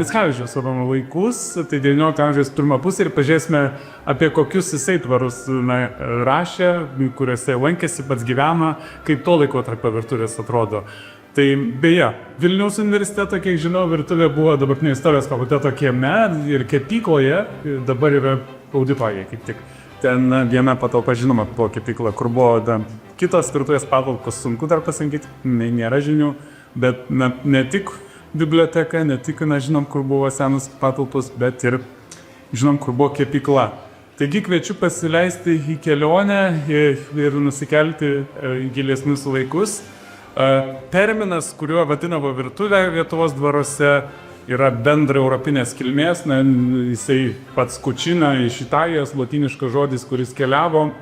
Mickevičiaus laikus, tai 19 amžiaus pirmą pusę ir pažiūrėsime, apie kokius jisai tvarus rašė, kuriuose lankėsi, pats gyvena, kaip to laikotarpio virtuvės atrodo. Tai beje, Vilniaus universiteto, kiek žinau, virtuvė buvo dabartinio istorijos fakulteto kieme ir kepykloje, dabar yra auditorija kaip tik. Ten viena patalpa žinoma buvo kepykla, kur buvo kitos virtuvės patalpos, sunku dar pasakyti, nėra žinių, bet ne tik biblioteka, ne tik, žinom, kur buvo senos patalpos, bet ir žinom, kur buvo kepykla. Taigi kviečiu pasileisti į kelionę ir nusikelti į gilesnius laikus. Terminas, kuriuo vadinama virtuvė Lietuvos dvaruose, yra bendra europinės kilmės, jisai pats kučina iš Italijos, lotyniškas žodis, kuris keliavo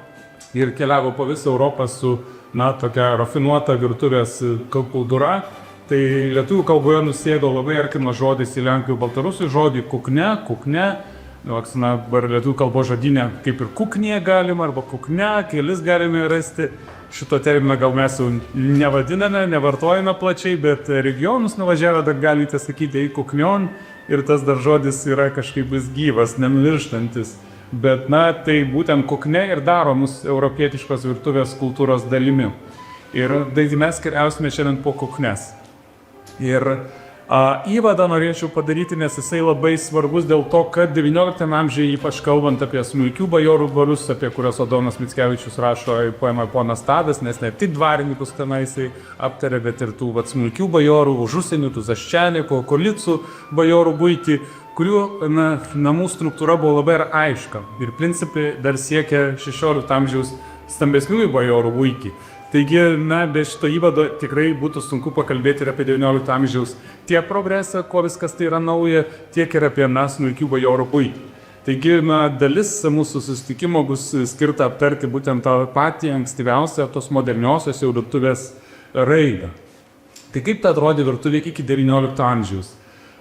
po visą Europą su, tokia rafinuota virtuvės kultūra. Tai lietuvių kalboje nusėdo labai artimas žodis į lenkų baltarusių žodį kukne. Lietuvių kalbos žodynė kaip ir kuknie galima, arba kukne, kelis galime rasti. Šito terminą gal mes jau nevadiname, nevartojame plačiai, bet regionus nuvažiavę dar galite sakyti į kuknion ir tas dar žodis yra kažkaip vis gyvas, nenumirštantis. Bet tai būtent kukne ir daro mus europietiškos virtuvės kultūros dalimi. Ir mes keliausime šiandien po kuknes. Ir įvadą norėčiau padaryti, nes jisai labai svarbus dėl to, kad 19 amžiuje, ypač kalbant apie smulkių bajorų dvarus, apie kuriuos Adomas Mickevičius rašo į poemą Ponas Tadas, nes ne tik dvarininkus tenai jisai aptarė, bet ir tų smulkių bajorų, užusienių, tų Zaščenikų, Kolicų bajorų buitį, kurių namų struktūra buvo labai aiška ir principai dar siekia 16 amžiaus stambesniųjų bajorų buitį. Taigi, be šito įvado tikrai būtų sunku pakalbėti ir apie 19 amžiaus tiek progresą, ko viskas tai yra nauja, tiek ir apie smulkių bajorų buitį. Taigi, dalis mūsų susitikimo bus skirta aptarti būtent tą patį ankstyviausią tos moderniosios jau virtuvės raidą. Tai kaip ta atrodė virtuvė iki 19 amžiaus?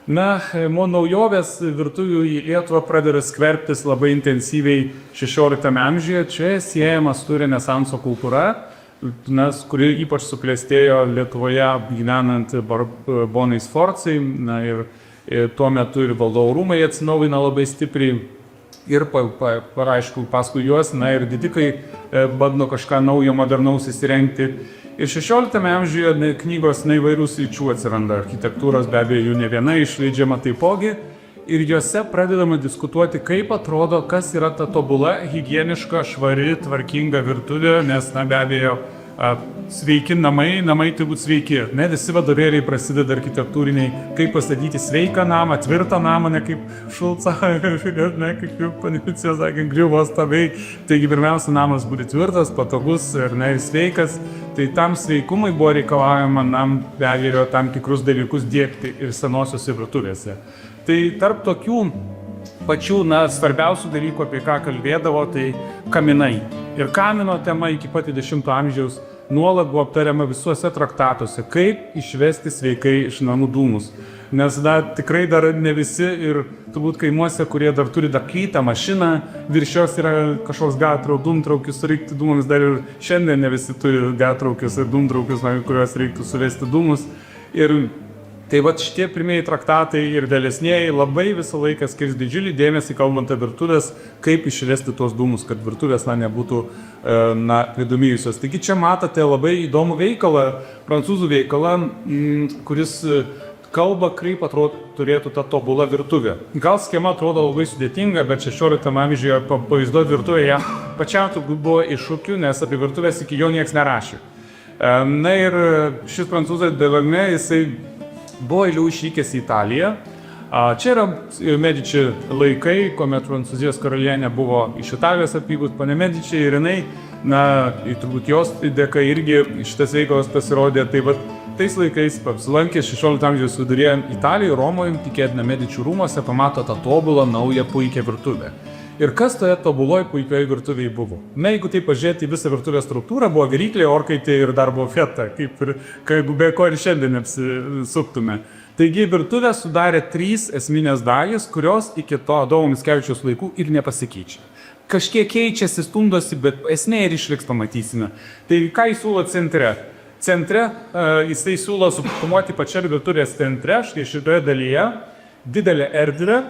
Naujovės virtuvių į Lietuvą pradeda skverbtis labai intensyviai 16 amžiuje. Čia siejama su Renesanso kultūra, kuri ypač suklestėjo Lietuvoje gyvenant Bonai Sforcai, ir tuo metu ir valdovų rūmai atsinaujina labai stipriai ir aišku paskui juos, ir didikai bando kažką naujo modernaus įsirengti. Ir 16 amžiuje knygos įvairių sričių atsiranda, architektūros be abejo jų ne viena išleidžiama taipogi, ir juose pradedama diskutuoti, kaip atrodo, kas yra ta tobula, higieniška, švari, tvarkinga virtuvė, nes be abejo sveiki namai turi būti sveiki. Visi vadovėliai prasideda architektūriniai, kaip pastatyti sveiką namą, tvirtą namą, ne kaip Šulca, ne kaip Panificija sakė, griuvos tabai. Taigi pirmiausia, namas būtų tvirtas, patogus ir sveikas. Tai tam sveikumui buvo reikalaujama be abejo tam tikrus dalykus diegti ir senosiuose virtuvėse. Tai tarp tokių pačių svarbiausių dalykų, apie ką kalbėdavo, tai kaminai. Ir kamino tema iki pat 20 amžiaus nuolat buvo aptariama visuose traktatuose, kaip išvesti sveikai iš namų dūmus. Nes tikrai dar ne visi ir turbūt kaimuose, kurie dar turi kitą mašiną, virš jos yra kažkoks dūmtraukis surinkti dūmus, dar ir šiandien ne visi turi gatraukius ir dūmtraukius, kuriuos reiktų suvesti dūmus. Ir tai šitie pirmieji traktatai ir vėlesnieji labai visą laiką skirs didžiulį dėmesį, kalbant apie virtuvės, kaip išvesti tuos dūmus, kad virtuvės nebūtų pridūmijusios. Taigi čia matote labai įdomų veikalą, prancūzų veikalą, kuris kalba, kaip turėtų ta tobula virtuvė. Gal schema atrodo labai sudėtinga, bet 16 amžiuje pavaizduoti virtuvėje pačiam buvo iššūkių, nes apie virtuvės iki jo nieks nerašė. Ir šis prancūzas Delorme, jisai buvo jau išvykęs į Italiją. Čia yra Medici laikai, kuomet Prancūzijos karalienė buvo iš Italijos atvykus, ponia Medici, ir jinai, turbūt jos dėka irgi šitas veikalas pasirodė. Tai tais laikais apsilankė 16 amžiaus viduryje Italijoje, Romoje, tikėtina Medičių rūmose, pamato tą tobulą, naują, puikią virtuvę. Ir kas toje tobuloj puikioje virtuvėje buvo? Jeigu tai pažiūrėti visą virtuvės struktūrą, buvo viryklė, orkaitė ir dar buvo feta, kaip be ko ir šiandien apsisuktume. Taigi virtuvę sudarė 3 esminės dalys, kurios iki to Adomo Mickevičiaus laikų ir nepasikeičia. Kažkiek keičiasi, stumdosi, bet esmė ir išliks, pamatysime. Tai ką jis siūlo centre? Centre jisai siūlo suformuoti pačią virtuvės centre, štai šitoje dalyje, didelę erdvę,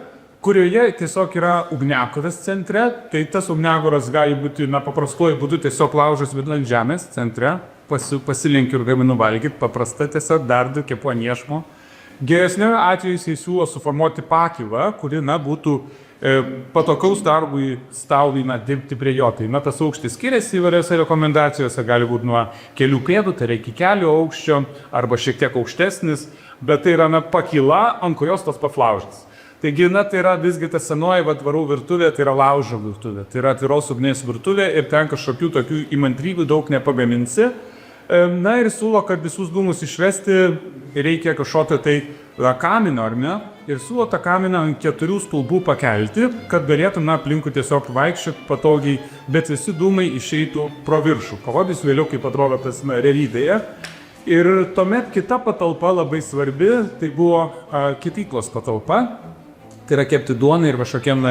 kurioje tiesiog yra ugniakuras centre, tai tas ugniakuras gali būti, paprastuoju būdu tiesiog laužas vidant žemės centre, pasilenkiu ir gaminu valgyti, paprasta tiesiog dardu, kepu ant iešmo. Geresniu atveju jis siūlo suformuoti pakylą, kuri, būtų patogaus darbui stalui, dirbti prie jo. Tai, tas aukštis skiriasi įvairiose rekomendacijose, gali būti nuo kelių pėdų, tai yra iki kelių aukščio, arba šiek tiek aukštesnis, bet tai yra pakyla, ant kurios tas paflaužas. Taigi, tai yra visgi ta senoji dvarų virtuvė, tai yra laužo virtuvė, tai yra atviros ugnies virtuvė ir ten kažkokių tokių įmantrybių daug nepagaminsi. Ir siūlo, kad visus dūmus išvesti reikia kažkokio tai kamino, ar ne? Ir siūlo tą kaminą ant 4 stulbų pakelti, kad galėtum aplinkui tiesiog vaikščioti patogiai, bet visi dūmai išeitų pro viršų. Parodysiu vėliau, kaip atrodo tas realybėje. Ir tuomet kita patalpa labai svarbi, tai buvo kityklos patalpa. Tai yra kepti duoną ir kažkokiem,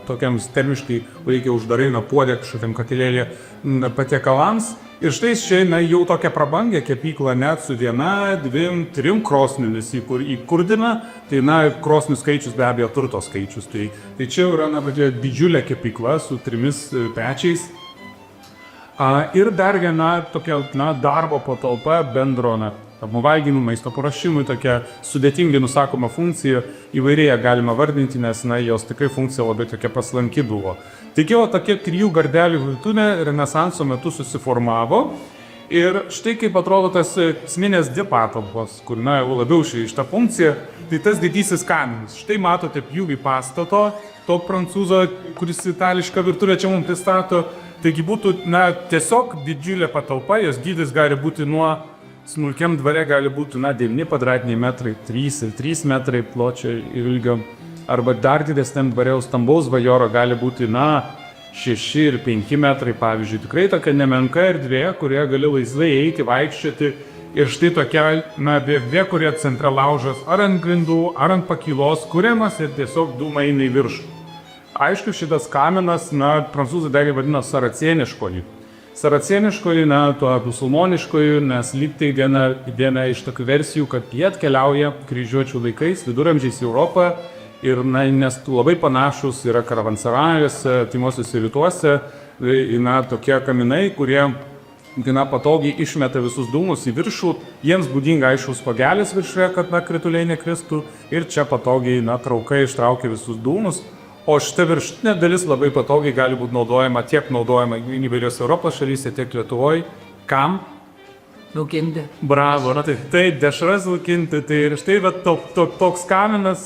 tokiam termiškai reikia uždarai puodė kažkokiam katilėlį patiekalams. Ir štai čia jau tokia prabangė kepykla net su 1, 2, 3 krosnimis įkurdina. Tai krosnių skaičius be abejo turto skaičius. Tai čia yra didžiulė kepykla su 3 pečiais. Ir dar viena tokia darbo patalpa bendro valgymui, maisto paruošimui, tokia sudėtingai nusakoma funkcija, įvairiai galima vardinti, nes jos tikrai funkcija labai tokia paslanki buvo. Taigi, tokie 3 gardelių virtuvė Renesanso metu susiformavo ir štai kaip atrodo tas esminės 2 patalpos, kur labiau šita funkcija, tai tas didysis kaminas. Štai matote pjūvį pastato, to prancūzo, kuris itališką virtuvę čia mums pristato. Taigi būtų tiesiog didžiulė patalpa, jos dydis gali būti nuo smulkiam dvare gali būti 9 kvadratiniai metrai, 3 ir 3 metrai pločio ir ilgio, arba dar didesniam dvare stambaus bajoro gali būti 6 ir 5 metrai, pavyzdžiui, tikrai tokia nemenka erdvė, kurioje gali laisvai eiti, vaikščioti ir štai tokia erdvė, kurie centre laužas ar ant grindų, ar ant pakylos kuriamas ir tiesiog dūmai eina į viršų. Aišku, šitas kaminas, prancūzai dar vadina saracėniškoji. Saracėniškoji, tuo musulmoniškoji, nes lygtai viena iš tokių versijų, kad jie atkeliauja kryžiuočių laikais, viduramžiais į Europą ir nes labai panašus yra karavansaravijose, artimuosiuose rytuose, tokie kaminai, kurie patogiai išmeta visus dūmus į viršų, jiems būdinga aiškus pagelis viršuje, kad krituliai nekristų ir čia patogiai traukai ištraukia visus dūmus. O šita viršutinė dalis labai patogiai gali būti naudojama įvairiose Europos šalyse, tiek Lietuvoje. Kam? Rūkinti. Bravo, tai dešras rūkinti. Tai ir štai toks kaminas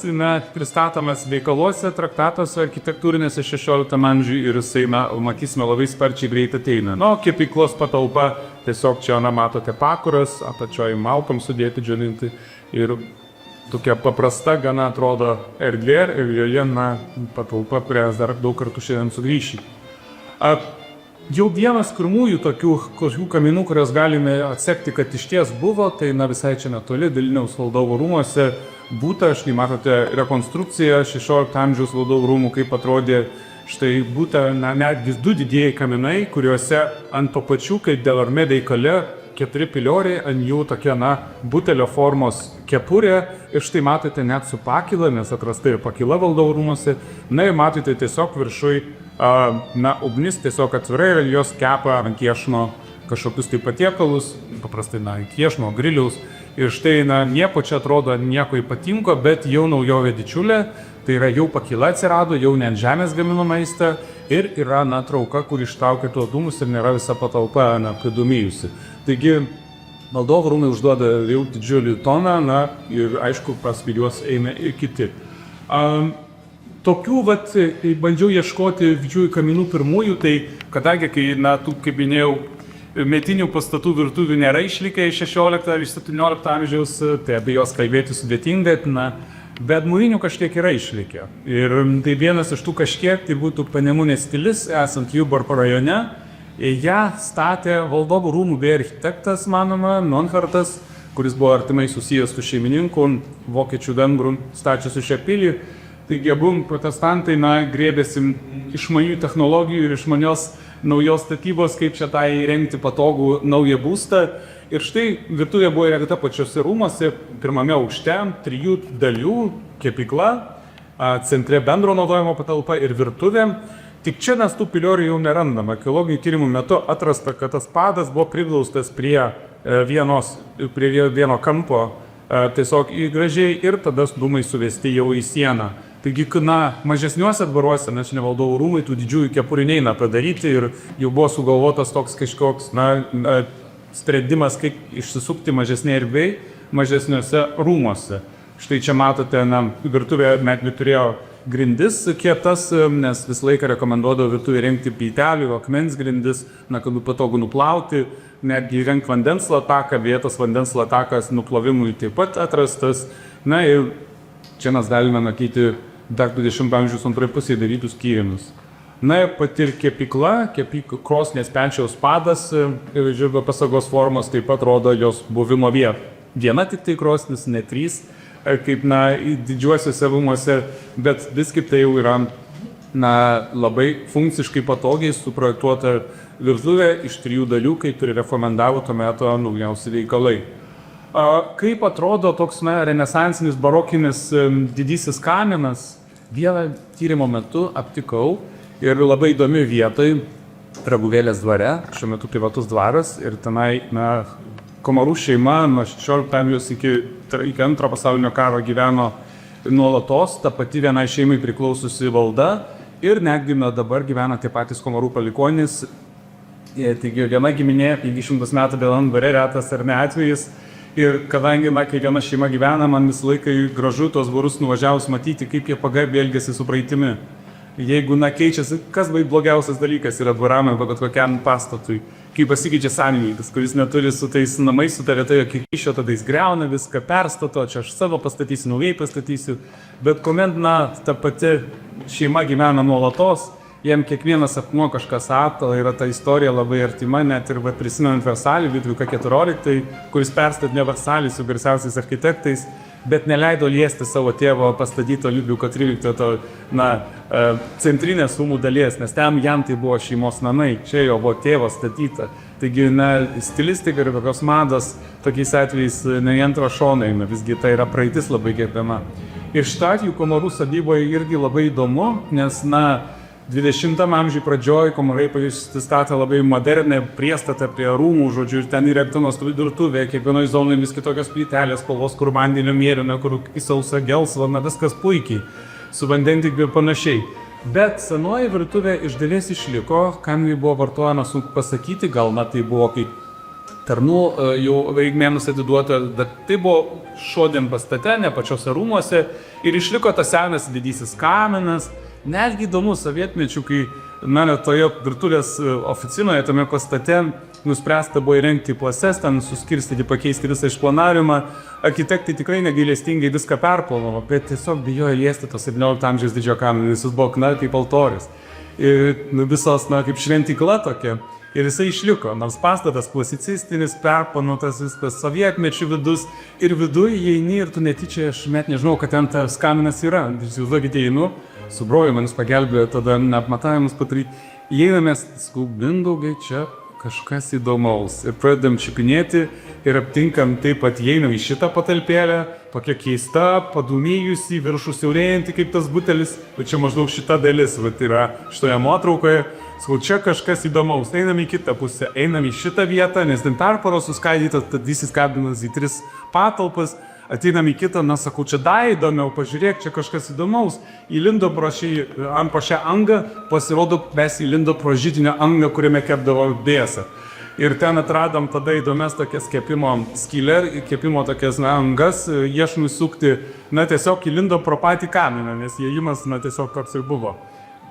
pristatomas veikaluose, traktatuose, architektūrinėse 16 amžiuje ir jisai, matysime, labai sparčiai greit ateina. Kepyklos patalpa, tiesiog čia matote pakuras, apačioje malkom sudėti džiovinti ir tokia paprasta, gana atrodo erdvė ir joje patalpa, kurias dar daug kartų šiandien sugrįšime. Jau vienas pirmųjų tokių kaminų, kurios galime atsekti, kad išties buvo, tai visai čia netoli, Vilniaus valdovų rūmuose būta, štai matote rekonstrukciją 16 amžiaus valdovų rūmų, kaip atrodė štai būta netgi 2 didieji kaminai, kuriuose ant to pačių, kaip Delarme veikale, 4 pilioriai, ant jų tokia, butelio formos kepurė ir štai matote net su pakyla, nes atrasta ir pakyla valdovų rūmuose, ir matote tiesiog viršui, ugnis tiesiog atvirai ir jos kepa ant iešno kažkokius tai patiekalus, paprastai ant iešno, griliaus ir štai, nieko čia atrodo, nieko ypatingo, bet jau naujovė didžiulė, tai yra jau pakyla atsirado, jau ne ant žemės gamino maistą ir yra trauka, kur ištraukia tuos dūmus ir nėra visa patalpa pridūmėjusi. Taigi, valdovų rūmai užduoda jau didžiulį toną, ir aišku, paskui juos eina ir kiti. Tokių, bandžiau ieškoti didžiųjų kaminų pirmųjų, tai kadangi, kaip minėjau, metinių pastatų virtuvių nėra išlikę iš 16 ir 17 amžiaus, tai apie jos kalbėti sudėtinga, bet mūrinių kažkiek yra išlikę. Ir tai vienas iš tų kažkiek, tai būtų Panemunės pilis, esant Jurbarko rajone. Ją statė valdovų rūmų bei architektas, manoma, Nonhartas, kuris buvo artimai susijęs su šeimininku, vokiečių vengrų stačiusiu šią pilį. Taigi abu protestantai grėbėsi išmanių technologijų ir išmanios naujos statybos, kaip čia tai įrengti patogų naują būstą. Ir štai virtuvė buvo įrengta pačiose rūmuose, pirmame aukšte, 3 dalių, kepykla, centre bendro naudojimo patalpa ir virtuvė. Tik čia mes tų piliorių jau nerandame. Archeologinių tyrimų metu atrasta, kad tas padas buvo priglaustas prie vieno kampo tiesiog gražiai ir tada dūmai suvesti jau į sieną. Taigi, mažesniuose dvaruose, nes ne valdovų rūmai, tų didžiųjų kepurių neina padaryti ir jau buvo sugalvotas toks kažkoks sprendimas, kaip išsisukti mažesnė erdvėj, mažesniuose rūmuose. Štai čia matote, virtuvė netgi turėjo grindis kietas, nes visą laiką rekomenduodavo virtuvė rengti plytelių, akmens grindis, kad patogu nuplauti, netgi įrengti vandens lataką, vietos vandens latakas nuplovimui taip pat atrastas. Ir čia mes galime matyti dar 20 amžiaus antroje pusėje darytus tyrimus. Ir pati ir kepykla, krosnies pečiaus padas, žirgo pasagos formos taip pat rodo jos buvimo vietą. Viena tik tai krosnis, ne 3, kaip didžiuosiuose rūmuose, bet vis kaip tai jau yra labai funkciškai patogiai suprojektuota virtuvė iš 3 dalių, kaip ir rekomendavo tuo metu naujausi reikalai. Kaip atrodo toks renesansinis barokinis didysis kaminas, vieną tyrimo metu aptikau ir labai įdomi vietoj Raguvėlės dvare, šiuo metu privatus dvaras ir tenai Komarų šeima nuo 16 amžiaus iki 2 pasaulinio karo gyveno nuolatos, ta pati vienai šeimai priklaususi valda ir netgi dabar gyvena tie patys Komarų palikuonys. Taigi viena giminė 500 metų vienam dvare retas ar ne atvejis. Ir kadangi, kai viena šeima gyvena, man visą laiką gražu tos dvarus nuvažiavus matyti, kaip jie pagarbiai elgiasi su praeitimi. Jeigu keičiasi, kas blogiausias dalykas yra dvaram arba bet kokiam pastatui, kai pasikeičia savininkas, kuris neturi su tais namais, su ta vieta jokio ryšio, tada jis griauna viską, perstato, čia aš savo pastatysiu, naujai pastatysiu, bet kuomet ta pati šeima gyvena nuolatos, jiem kiekvienas sapnuo kažkas atgal, yra ta istorija labai artima, net ir prisimenant Versalį, Liudviką XIV, kuris perstatė Versalį su garsiausiais architektais, bet neleido liesti savo tėvo pastatyto Liudviko XIII centrinės rūmų dalies, nes jam tai buvo šeimos namai, čia jo buvo tėvo statyta. Taigi, stilistika ir kokios mados tokiais atvejais ne į antrą šoną eina, visgi tai yra praeitis labai gerbiama. Ir šitą atveju Komarų sodyboje irgi labai įdomu, nes 20 amžiuje pradžioj Komarai pasistatė labai modernę priestatą prie rūmų, žodžiu, ir ten įrengta nuostabi virtuvė, kiekvienoje zonoje vis kitokios plytelės, spalvos, kur vandeniu mėlyna, kur sausa, gelsva, viskas puikiai, su vandentikiu ir panašiai. Bet senoji virtuvė iš dalies išliko, kam jį buvo vartojama sunku pasakyti, gal tai buvo kaip tarnų jau reikmėms atiduota, bet tai buvo šodien pastate, ne pačiose rūmuose, ir išliko tas senas didysis kaminas. Netgi įdomu sovietmečių, kai toje virtuvės oficinoje, tame pastate nuspręsta buvo įrengti plases, ten suskirstyti, pakeisti visą išplanavimą. Architektai tikrai negailestingai viską perplanavo, bet tiesiog bijojo liesti to 17 amžiaus didžiojo kamino, jis buvo kaip altorius. Ir visos kaip šventykla tokia. Ir jisai išliko, nors pastatas klasicistinis, perplanuotas viskas, sovietmečių vidus, ir viduje įeini ir tu netyčia, aš net nežinau, kad ten tas kaminas yra. Įsivaizduokite, įeinu, su broju manis pagelbėjo tada apmatavimus padaryti. Įeinamės, Mindaugai, čia kažkas įdomaus. Ir pradedam čiupinėti ir aptinkam taip pat įeinam į šitą patalpėlę, tokia keista, padūmėjusi, viršų siaurėjanti kaip tas butelis, o čia maždaug šita dalis, yra šitoje nuotraukoje. Sakau, čia kažkas įdomaus, einam į kitą pusę, einam į šitą vietą, nes ten perparos suskaidytas, didysis kabinas į 3 patalpas, ateinam į kitą, sakau, čia dar įdomiau, pažiūrėk, čia kažkas įdomaus. Įlindo pro šią angą, pasirodo, mes įlindo pro židinio angą, kuriame kepdavo bėsą. Ir ten atradom tada įdomias tokias kepimo skylę, kepimo tokias angas, iešmui sukti, tiesiog įlindo pro patį kaminą, nes įėjimas, tiesiog toks ir buvo.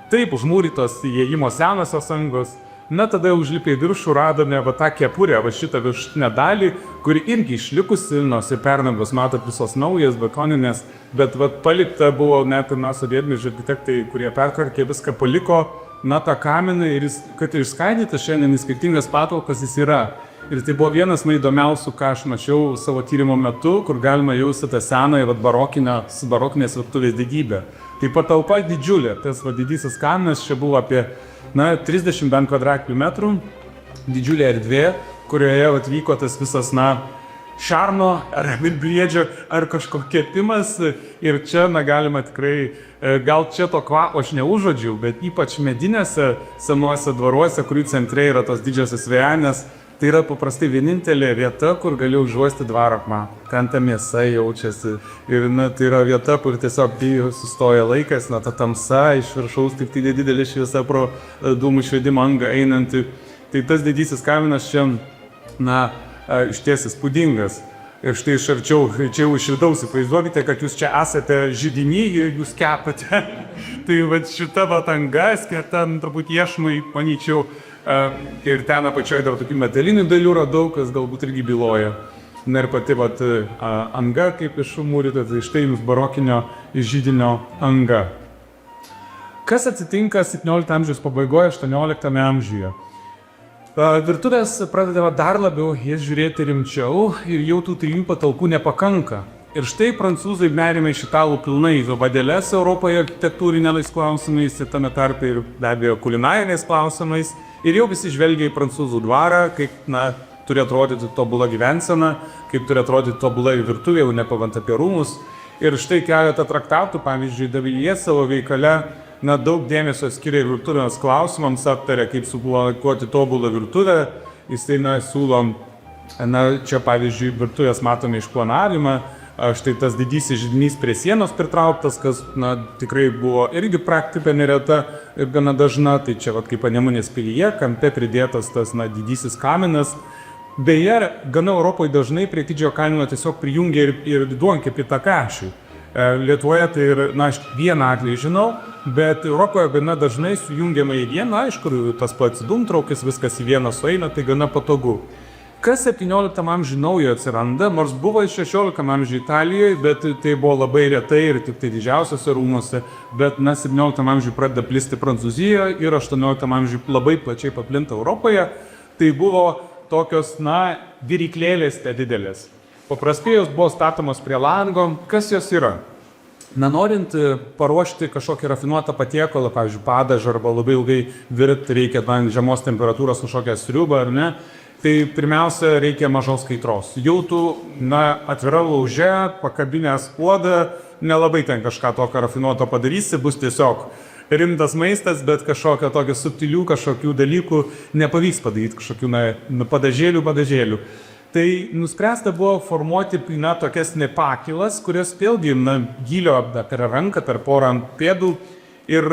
Taip, užmūrytos įėjimo senosios angos. Tada užlipę į viršų radome tą kepurę, šitą viršutinę dalį, kuri irgi išlikusi, nors ir pernagos matot visos naujas, betoninės, bet palikta buvo net ir sovietmečių architektai, kurie pertvarkė viską, paliko tą kaminą ir jis, kad išskaidytas šiandien į skirtingas patalpas jis yra. Ir tai buvo vienas įdomiausių, ką aš mačiau savo tyrimo metu, kur galima jausti tą senąją barokinės virtuvės didybę. Tai patalpa didžiulė, tas didysis kaminas čia buvo apie na, 30 bent kvadratinių metrų, didžiulė erdvė, kurioje atvyko tas visas, na, šarno ar briedžio ar kažko kepimas ir čia, na, galima tikrai, gal čia to kvapo aš neužodžiau, bet ypač medinėse senuose dvaruose, kurių centre yra tos didžiosios vejanės, tai yra paprastai vienintelė vieta, kur gali užuosti dvaro kvapą. Ten ta mėsa jaučiasi ir, na, tai yra vieta, kur tiesiog sustoja laikas, na, ta tamsa iš viršaus, tik tai didelė šviesa pro dūmų švedimo angą einanti. Tai tas didysis kaminas čia, na, išties įspūdingas. Ir štai iš arčiau, čia jau iš vidaus įsivaizduokite, kad jūs čia esate židiny ir jūs kepate. Tai va šita anga skirta turbūt iešmui, manyčiau, ir ten apačioje dar tokių metalinių dalių radau, kas galbūt irgi byloja. Na ir pati anga, kaip išmūryta, tai štai jums barokinio židinio anga. Kas atsitinka 17 amžiaus pabaigoje, 18 amžiuje? Virtuvės pradedama dar labiau jas žiūrėti rimčiau ir jau tų 3 patalpų nepakanka. Ir štai prancūzai merima iš italų pilnai vadeles Europoje architektūrinės klausimais ir tame tarpe ir be abejo kulinariniais klausimais. Ir jau visi žvelgia į prancūzų dvarą, kaip, na, turi atrodyti tobula gyvensena, kaip turi atrodyti tobula virtuvė, jau nekalbant apie rūmus. Ir štai keletą traktatų, pavyzdžiui, Davilyje savo veikale, na, daug dėmesio skiria virtuvės klausimams, aptarė, kaip suplanuoti tobulą virtuvę. Jisai, na, siūlo, na, čia pavyzdžiui, virtuvės matome išplanavimą, štai tas didysis židinys prie sienos pritrauktas, kas, na, tikrai buvo irgi praktika nereta ir gana dažna, tai čia, vat, kaip Panemunės pilyje, kampe pridėtas tas, na, didysis kaminas. Beje, gana Europoje dažnai prie didžiojo kamino tiesiog prijungia ir duonkepį takašį. Lietuvoje tai ir, na, aš vieną atvejį žinau, bet Europoje gana dažnai sujungiama į vieną, aišku, tas pats dūmtraukis, viskas į vieną sueina, tai gana patogu. Kas 17 amžiuje naujo atsiranda, nors buvo ir 16 amžiuje Italijoje, bet tai buvo labai retai ir tik tai didžiausiose rūmuose, bet, na, 17 amžiuje pradeda plisti Prancūzijoje ir 18 amžiuje labai plačiai paplinta Europoje, tai buvo tokios, na, viryklėlės didelės. Paprastai jos buvo statomos prie lango. Kas jos yra? Na, norint paruošti kažkokį rafinuotą patiekalą, pavyzdžiui, padažą arba labai ilgai virti reikia žemos temperatūros kažkokią sriubą, ar ne, tai pirmiausia reikia mažos kaitros. Jau tu, na, atvira lauže, pakabinęs puodą, nelabai ten kažką tokio rafinuoto padarysi, bus tiesiog rimtas maistas, bet kažkokio tokio subtilių kažkokių dalykų nepavyks padaryti, kažkokių, na, padažėlių. Tai nuspręsta buvo formuoti, na, tokias nepakilas, kurios vėlgi, na, gylio per ranką, per porą pėdų ir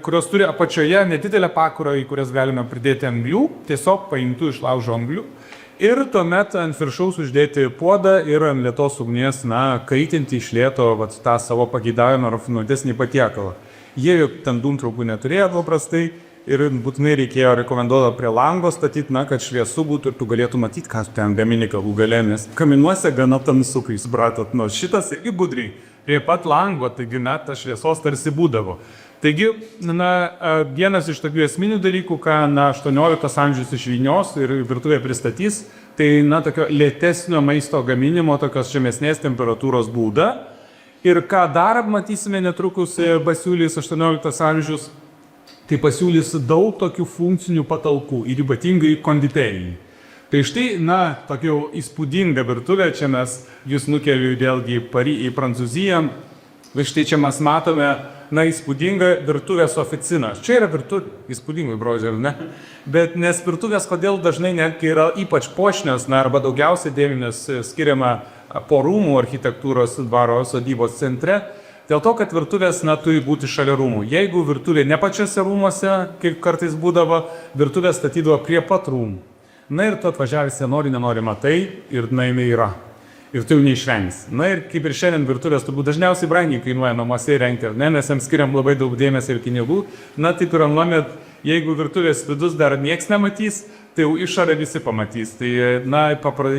kurios turi apačioje nedidelę pakurą, į kurias galime pridėti anglių, tiesiog paimtų iš laužo anglių. Ir tuomet ant viršaus uždėti puodą ir ant lėtos ugnies, na, kaitinti iš lėto tą savo pageidavimą rafinuotesnį patiekalą. Jie juk ten dūmtraukų neturėjo paprastai. Ir būtinai reikėjo rekomenduoti prie lango statyti, na, kad šviesu būtų ir tu galėtų matyti, ką ten gamini galų gale, nes kaminuose gana tamsu, kai supratot, nors šitas irgi gudriai, prie pat lango, taigi net ta šviesos tarsi būdavo. Taigi, na, vienas iš tokių esminių dalykų, ką, na, 18 amžius išvynios ir virtuvė pristatys, tai, na, tokio lėtesnio maisto gaminimo, tokios žemesnės temperatūros būdą. Ir ką dar matysime netrukus pasiūlys 18 amžius, tai pasiūlys daug tokių funkcinių patalpų ir ypatingai konditerijai. Tai štai, na, tokia įspūdinga virtuvė, čia mes jūs nukeliu vėlgi į Prancūziją, ir štai čia mes matome, na, įspūdingą virtuvės oficiną. Čia yra virtuvė, įspūdingai brožė, ne? Bet nes virtuvės kodėl dažnai netgi yra ypač puošnios, na, arba daugiausiai dėmesio skiriama po rūmų architektūros dvaro sodybos centre, dėl to, kad virtuvės, na, turi būti šalia rūmų. Jeigu virtuvė ne pačiose rūmuose, kaip kartais būdavo, virtuvė statydavo prie pat rūmų. Na ir tu atvažiavęs nenori matai ir, na, jinai yra. Ir tu jau neišvengsi. Na ir kaip ir šiandien virtuvės turbūt dažniausiai brangiai kainuoja namuose įrengti, ar ne, nes jiems skiriam labai daug dėmesio ir pinigų. Na taip ir anuomet, jeigu virtuvės vidus dar nieks nematys, tai jau išorę visi pamatys. Tai, na,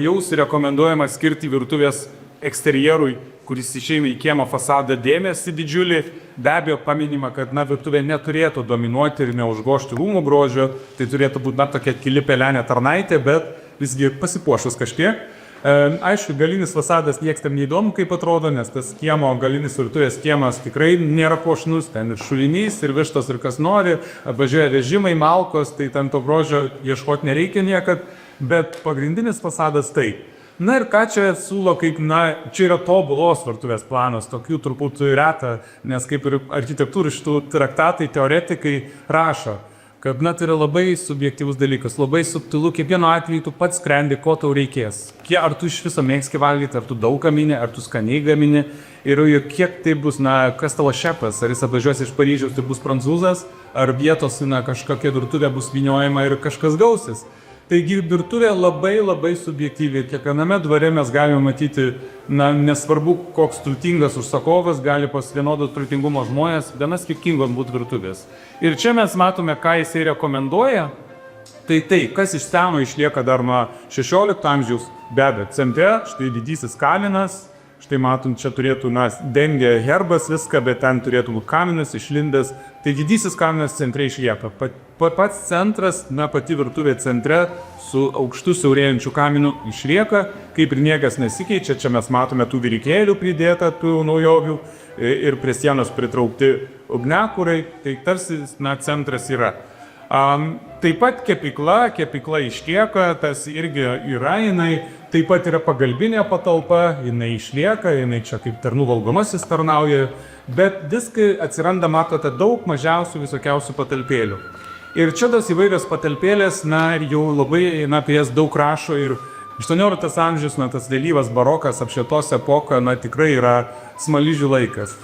jau rekomenduojama skirti virtuvės eksterjerui, kuris išeina į kiemo fasadą dėmesį didžiulį. Be abejo paminima, kad, na, virtuvė neturėtų dominuoti ir neužgožti rūmų grožio, tai turėtų būti, na, tokia kili pelenė tarnaitė, bet visgi pasipuošus kažkiek. Aišku, galinis fasadas nieks tam neįdomu, kaip atrodo, nes tas kiemo, galinis virtuvės kiemas tikrai nėra puošnus, ten ir šulinys, ir vištos, ir kas nori, apvažiuoja vežimai, malkos, tai ten to grožio ieškoti nereikia niekad, bet pagrindinis fasadas tai. Na ir ką čia siūlo, kaip, čia yra tobulos virtuvės planas, tokių turbūt reta, nes kaip ir architektūrų šitų traktatai, teoretikai rašo, kad tai yra labai subjektyvus dalykas, labai subtilu, kiekvieno atveju tu pats sprendi, ko tau reikės. Ar tu iš viso mėgsti valgyti, ar tu daug gamini, ar tu skaniai gamini, ir kiek tai bus, kas tavo šefas, ar jis atvažiuos iš Paryžiaus, tai bus prancūzas, ar vietos, kažkokia virtuvė bus vyniojama ir kažkas gausis. Taigi virtuvė labai subjektyviai, kiekviename dvare mes galime matyti, nesvarbu, koks turtingas užsakovas, gali pas vienodo turtingumo žmonės, gana skirtingos būti virtuvės. Ir čia mes matome, ką jisai rekomenduoja, tai, kas iš seno išlieka dar nuo 16 amžiaus, be abejo, centre, štai didysis kaminas, štai matom, čia turėtų, dengia herbas viską, bet ten turėtų būti kaminas išlindęs, tai didysis kaminas centre išlieka. Pats centras, pati virtuvė centre su aukštu siaurėjančiu kaminu išlieka, kaip ir niekas nesikeičia, čia mes matome tų virikėlių pridėta, tų naujovių ir prie sienos pritraukti ugniakurai, tai tarsi, centras yra. Taip pat kepykla išlieka, tas irgi yra, jinai taip pat yra pagalbinė patalpa, jinai išlieka, jinai čia kaip tarnų valgomasis tarnauja, bet viskai atsiranda, matote, daug mažiausių visokiausių patalpėlių. Ir čia tos įvairios patalpėlės, ir jau labai apie jas daug rašo ir 18 amžius, tas vėlyvas barokas, apšvietos epoka, tikrai yra smaližių laikas.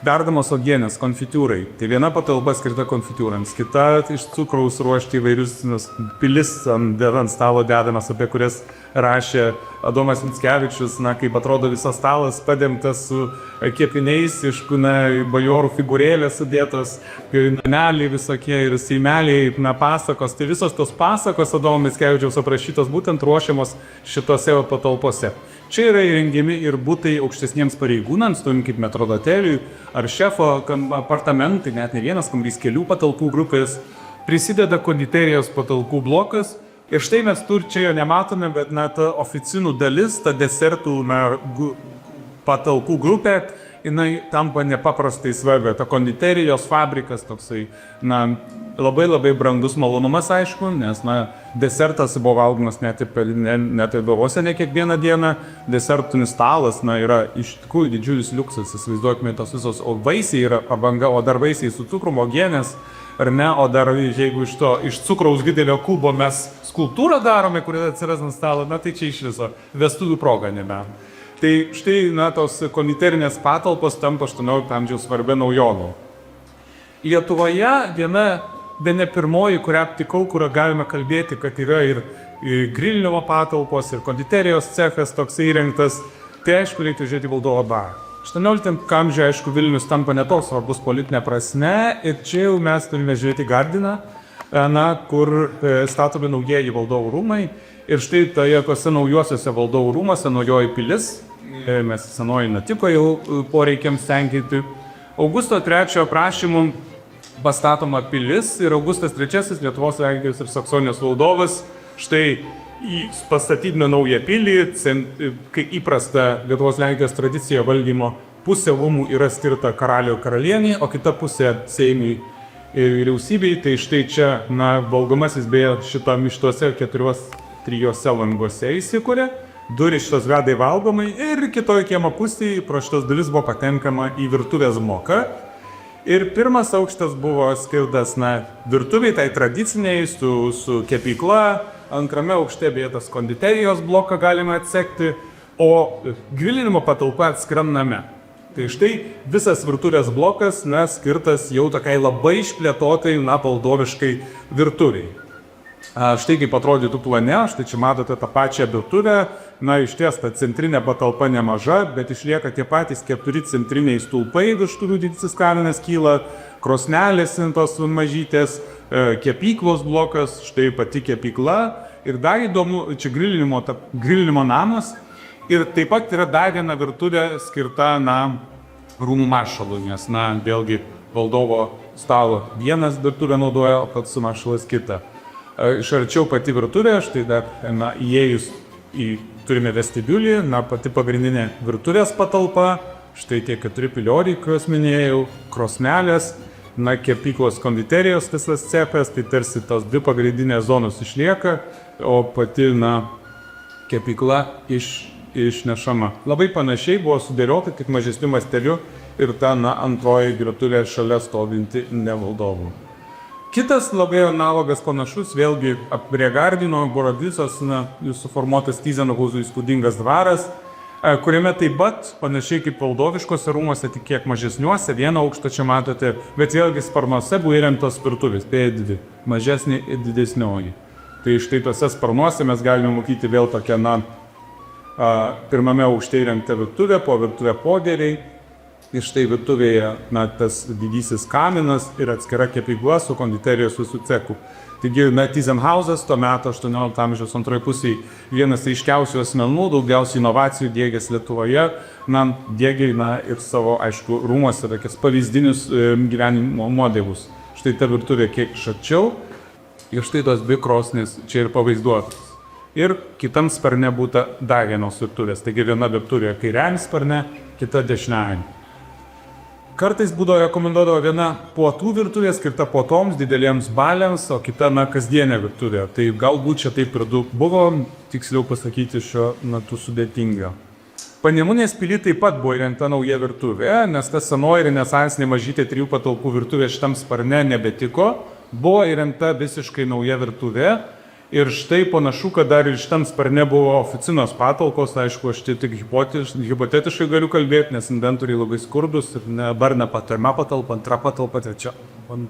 Verdamos uogienės, konfitūrai. Tai viena patalpa skirta konfitūrams, kita iš cukraus ruošti įvairius pilis ant stalo dedamas, apie kurias rašė Adomas Mickevičius, kaip atrodo visas stalas padengtas su kepiniais, iš bajorų figūrėlės sudėtos, nameliai visokie ir seimeliai, pasakos. Tai visos tos pasakos Adomo Mickevičiaus aprašytos būtent ruošiamos šitose patalpose. Čia yra įrengiami ir butai aukštesniems pareigūnams, tokiam kaip metrodoteliui ar šefo apartamentai, net ne vienas kambarys, kelių patalpų grupės, prisideda konditerijos patalpų blokas. Ir štai mes čia jo nematome, bet ta oficinų dalis, ta desertų patalpų grupė, jinai tampa nepaprastai svarbia. Ta konditerijos fabrikas toksai, labai brangus malonumas, aišku, nes desertas buvo valgomas net ir dvaruose ne kiekvieną dieną. Desertinis stalas yra iš tikrųjų didžiulis liuksas, įsivaizduokime, tos visos, o vaisiai yra pabanga, o dar vaisiai su cukrum, uogienės, ar ne, o dar jeigu iš cukraus didelio kubo mes skulptūrą darome, kuri atsiras ant stalo, tai čia iš viso vestuvių proga nebe. Tai štai, tos konditerinės patalpos tampa 18 amžiaus svarbia naujovė. Lietuvoje viena pirmoji, kurią aptikau, kurią galime kalbėti, kad yra ir grilinimo patalpos, ir konditerijos cechas toks įrengtas, tai aišku, reikia žiūrėti Valdovo dvarą. 18 amžiuje, aišku, Vilnius tampa netoks svarbus politinė prasme, ir čia jau mes turime žiūrėti Gardiną, kur statomi naujieji valdovų rūmai. Ir štai tose naujuosiuose valdovų rūmuose naujoji pilis, mes senoji netiko jau poreikiams tenkinti. Augusto III prašymu pastatoma pilis ir Augustas III, Lietuvos, Lenkijos ir Saksonijos valdovas, štai pastatydino naują pilį, kai įprasta Lietuvos Lenkijos tradicija valdymo, pusė rūmų yra skirta karaliui ir karalienei, o kita pusė Seimui ir vyriausybei. Tai štai čia, valgomasis beje šituose 4-3 languose įsikūrė, durys šitos veda į valgomai ir kitoje kiemo pusėje pro šitos duris buvo patenkama į virtuvės bloką. Ir pirmas aukštas buvo skirtas virtuviai, tai tradiciniai, su kepykla, antrame aukšte beje tas konditerijos bloką galima atsekti, o grilinimo patalpa atskiram name. Tai štai visas virtuvės blokas skirtas jau tokiai labai išplėtotai, valdoviškai virtuviai. Štai kaip atrodytų plane, štai čia matote tą pačią virtuvę, iš ties ta centrinė patalpa nemaža, bet išlieka tie patys 4 centriniai stulpai, virš kurių didysis kaminas kyla, krosnelės tos mažytės, kepyklos blokas, štai pati kepykla. Ir dar įdomu, čia grilinimo namas. Ir taip pat yra dar viena virtuvė skirta rūmų maršalui, nes vėlgi valdovo stalo vienas virtuvę naudoja, o pats maršalas kitą. Iš arčiau pati virtuvė, štai dar įėjus turime vestibiulį, pati pagrindinė virtuvės patalpa, štai tie 4 pilioriai, kuriuos minėjau, krosnelės, kepyklos konditerijos visas cepas, tai tarsi tos 2 pagrindinės zonos išlieka, o pati, kepykla išnešama. Labai panašiai buvo sudėliota, tik mažesniu masteliu ir ta, antroji virtuvė šalia stovinti nevaldovų. Kitas labai analogas panašus, vėlgi prie Gardino Borodicos suformuotas Tyzenhauzų įspūdingas dvaras, kuriame taip pat panašiai kaip valdoviškose rūmuose, tik kiek mažesniuose, 1 aukštą čia matote, bet vėlgi sparnuose buvo įrengtos virtuvės, P2, mažesnė ir didesnioji. Tai štai tose sparnuose mes galime matyti vėl tokią, pirmame aukšte įrengta virtuvė, po virtuvė podėriai. Ir štai virtuvėje, tas didysis kaminas ir atskira kepykla su konditerijos visų cechų. Taigi, Tyzenhauzas tuo metu 18 amžiaus antroje pusėje vienas ryškiausių asmenų, daugiausiai inovacijų diegęs Lietuvoje, diegė ir savo, aišku, rūmuose tokias pavyzdinius gyvenimo modelius. Štai ta virtuvė kiek šarčiau ir štai tos 2 krosnys čia ir pavaizduotos. Ir kitam sparne būta dar vienos virtuvės, taigi viena virtuvė kairiajam sparne, kita dešiniajam. Kartais būdavo rekomenduodavo viena puotų virtuvė skirta puotoms, dideliems baliams, o kita kasdienė virtuvė. Tai galbūt čia taip ir daug buvo, tiksliau pasakyti šiuo metu sudėtinga. Panemunės pily taip pat buvo įrengta nauja virtuvė, nes ta senoji renesansinė mažytė 3 patalpų virtuvė šitam sparne nebetiko, buvo įrengta visiškai nauja virtuvė. Ir štai panašu, kad dar ir šitam sparne buvo oficinos patalpos, aišku, aš tik hipotetiškai galiu kalbėti, nes inventoriai labai skurdus ir dabar nepatarma patalpa, antra patalpa, trečia,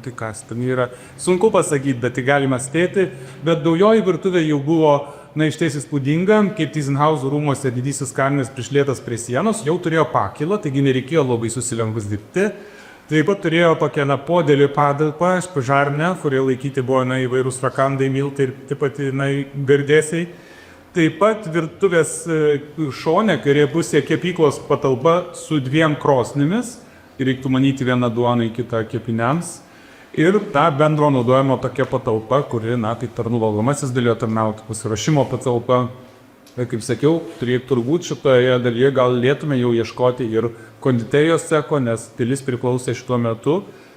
tai kas, ten yra sunku pasakyti, bet tai galima spėti, bet naujoji virtuvė jau buvo, išties įspūdinga, kaip Tyzenhauzų rūmuose didysis kaminas prišlietas prie sienos, jau turėjo pakilą, taigi nereikėjo labai susilenkus dirbti. Taip pat turėjo tokią podėlį patalpą, pažarnę, kurioje laikyti buvo įvairūs rakandai, miltai ir taip pat gardėsiai. Taip pat virtuvės šone, kurioje pusėje kepyklos patalpa su 2 krosnimis, reiktų manyti vieną duonai, kitą kepiniams. Ir ta bendro naudojimo tokia patalpa, kuri, kaip tarnų valgomasis dalyje tarnauti, pasiruošimo patalpa. Kaip sakiau, turbūt šitoje dalyje gal galėtume jau ieškoti ir konditerijos cecho, nes pilis priklausė šituo metu,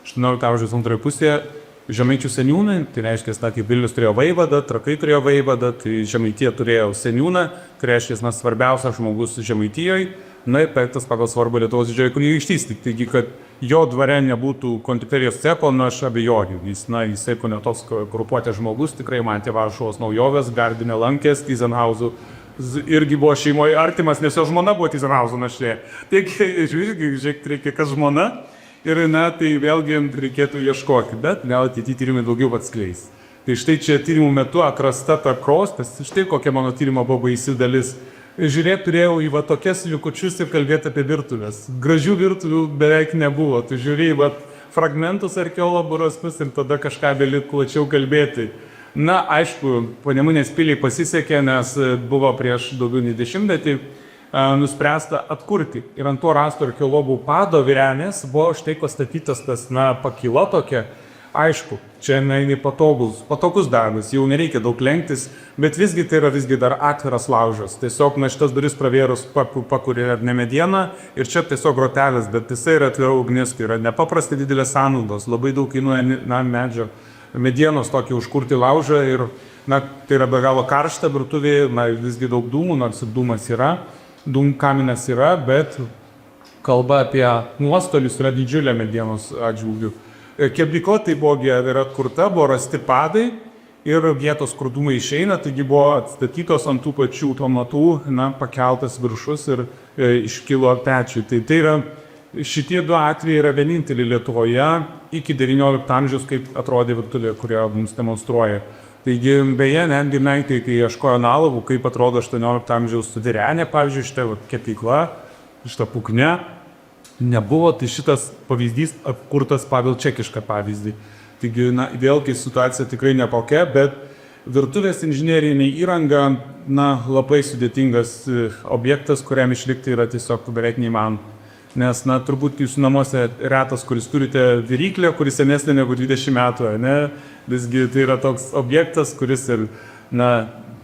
18 amžiaus antroje pusėje, Žemaičių seniūnai, tai reiškia, kaip Vilnius turėjo vaivadą, Trakai turėjo vaivadą, tai Žemaitija turėjo seniūną, tai reiškia, svarbiausias žmogus Žemaitijoje, ir penktas pagal svarbą Lietuvos didžioji kunigaikštystė. Taigi, kad jo dvare nebūtų konditerijos cecho, aš abejoju. Jisai ne toks grupuotės žmogus, tikrai matė Varšuvos naujovės, Gardine lankės, Tyzenhauzų irgi buvo šeimoje artimas, nes jo žmona buvo Tyzenhauzų našlė. Taigi, žiūrėk, reikia kas žmona. Ir tai vėlgi reikėtų ieškoti, bet gal ateityje tyrimai daugiau atskleis. Tai štai čia tyrimų metu atrasta ta krosnis, štai kokia mano tyrimo buvo baisi dalis. Žiūrėti turėjau į tokias likučius ir kalbėti apie virtuvės. Gražių virtuvių beveik nebuvo. Tu žiūrėjai fragmentus archeologų rastus ir tada kažką gali plačiau kalbėti. Aišku, Panemunės piliai pasisekė, nes buvo prieš daugiau nei 10-metį nuspręsta atkurti. Ir ant to rasto archeologų pado virenės buvo štai pastatytas tas, pakyla tokia. Aišku, čia patogus darbas, jau nereikia daug lenktis, bet visgi tai yra dar atviras laužas. Tiesiog šitas duris pravėrus pakuria ne medieną ir čia tiesiog grotelės, bet jisai yra atvira ugnis, tai yra nepaprastai didelės sąnaudos, labai daug kainuoja medžio medienos tokį užkurti laužą ir tai yra be galo karšta virtuvė, visgi daug dūmų, nors ir dūmas yra. Kaminas yra, bet kalba apie nuostolius yra didžiulė medienos atžvilgių. Kepykla tai buvo ir atkurta, buvo rasti padai ir vietos kur dūmai išeina, taigi buvo atstatytos ant tų pačių pamatų, pakeltas viršus ir iškilo pečiui. Tai yra, šitie 2 atvejai yra vieninteliai Lietuvoje iki 19 amžiaus, kaip atrodė virtuvė, kurią mums demonstruoja. Taigi, beje, netgi menkai, kai ieškojo analogų, kaip atrodo 18 amžiaus sudirenė, pavyzdžiui, šitą kepykla, šitą puknę, nebuvo, tai šitas pavyzdys apkurtas pagal čekišką pavyzdį. Taigi, vėlgi situacija tikrai nekokia, bet virtuvės inžinerinė įranga, labai sudėtingas objektas, kuriam išlikti yra tiesiog beveik neįmanoma. Nes, turbūt jūsų namuose retas, kuris turite viryklę, kuris senesnė negu 20 metų, Visgi tai yra toks objektas, kuris ir,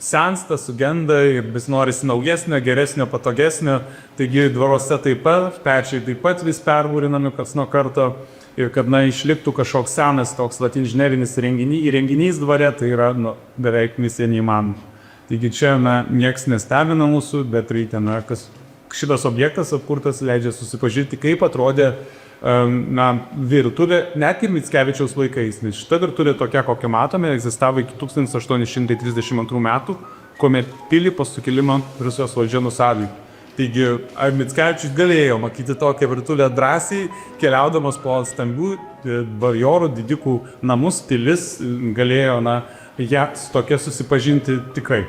sensta, sugenda ir vis norisi naujesnio, geresnio, patogesnio. Taigi dvaruose taip pat, pečiai taip pat vis permūrinami kas nuo karto. Ir kad išliktų kažkoks senas toks inžinerinis įrenginys dvare, tai yra beveik misija neįmanoma. Taigi čia nieks nestebina mūsų, bet reikia, šitas objektas apkurtas leidžia susipažinti, kaip atrodė virtuvė, net ir Mickevičiaus laikais. Nes šita virtuvė tokia, kokią matome, egzistavo iki 1832 metų, kuomet pilį po sukilimo Rusijos valdžia nusavino. Taigi, Mickevičius galėjo matyti tokią virtuvę drąsiai, keliaudamas po stambių bajorų, didikų namus, pilis, galėjo ją tokia susipažinti tikrai.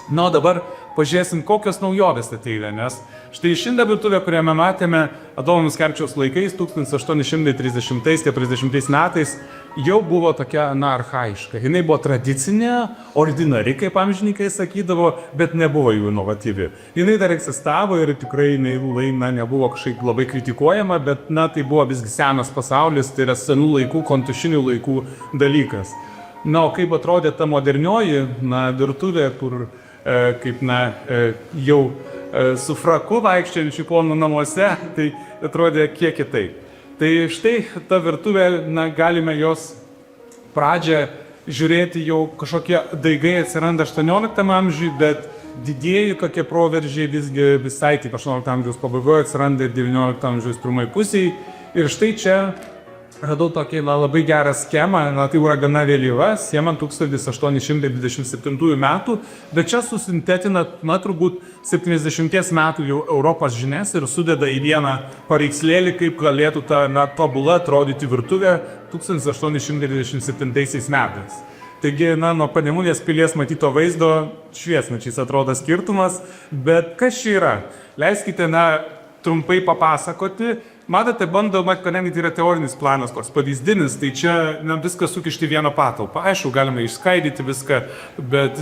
O dabar pažiūrėsim, kokios naujovės ateina, nes štai šitą virtuvę, kurią matėme Adomo Mickevičiaus laikais, 1830–40 metais, jau buvo tokia archaiška. Jinai buvo tradicinė, ordinari, kaip amžininkai sakydavo, bet nebuvo jų inovatyvi. Jinai dar egzistavo ir tikrai nebuvo kažkaip labai kritikuojama, bet tai buvo visgi senas pasaulis, tai yra senų laikų, kontušinių laikų dalykas. O kaip atrodė ta modernioji virtuvė, kur kaip jau su fraku vaikščiančių ponų namuose, tai atrodė kiek kitaip. Tai štai ta virtuvė, galime jos pradžią žiūrėti, jau kažkokie daigai atsiranda 18 amžiui, bet didieji kokie proveržiai visgi visai taip 18 amžiaus pabaigoje atsiranda ir 19 amžiaus pirmai pusėje. Ir štai čia radau tokį labai gerą schemą, tai yra gana vėlyva, schema 1827 metų, bet čia susintetina, turbūt 70 metų jau Europos žinias ir sudeda į vieną paveikslėlį, kaip galėtų ta tobula atrodyti virtuvė 1827 metais. Taigi, nuo Panemunės pilies matyto vaizdo šviesmečiais atrodo skirtumas, bet kas čia yra? Leiskite, trumpai papasakoti. Matote, bandoma, kadangi tai yra teorinis planas, koks pavyzdinis, tai čia viską sukišti vieną patalpą. Aišku, galime išskaidyti viską, bet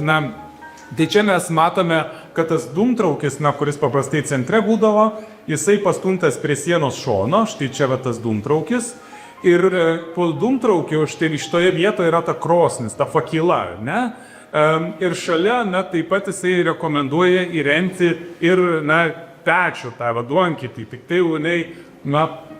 tai čia mes matome, kad tas dūmtraukis, kuris paprastai centre būdavo, jisai pastumtas prie sienos šono, štai čia tas dūmtraukis. Ir po dūmtraukio štai šitoje vietoje yra ta krosnis, ta fakila, ne? Ir šalia, taip pat jisai rekomenduoja įrengti ir, pečių, tą duonkitį. Tik tai jau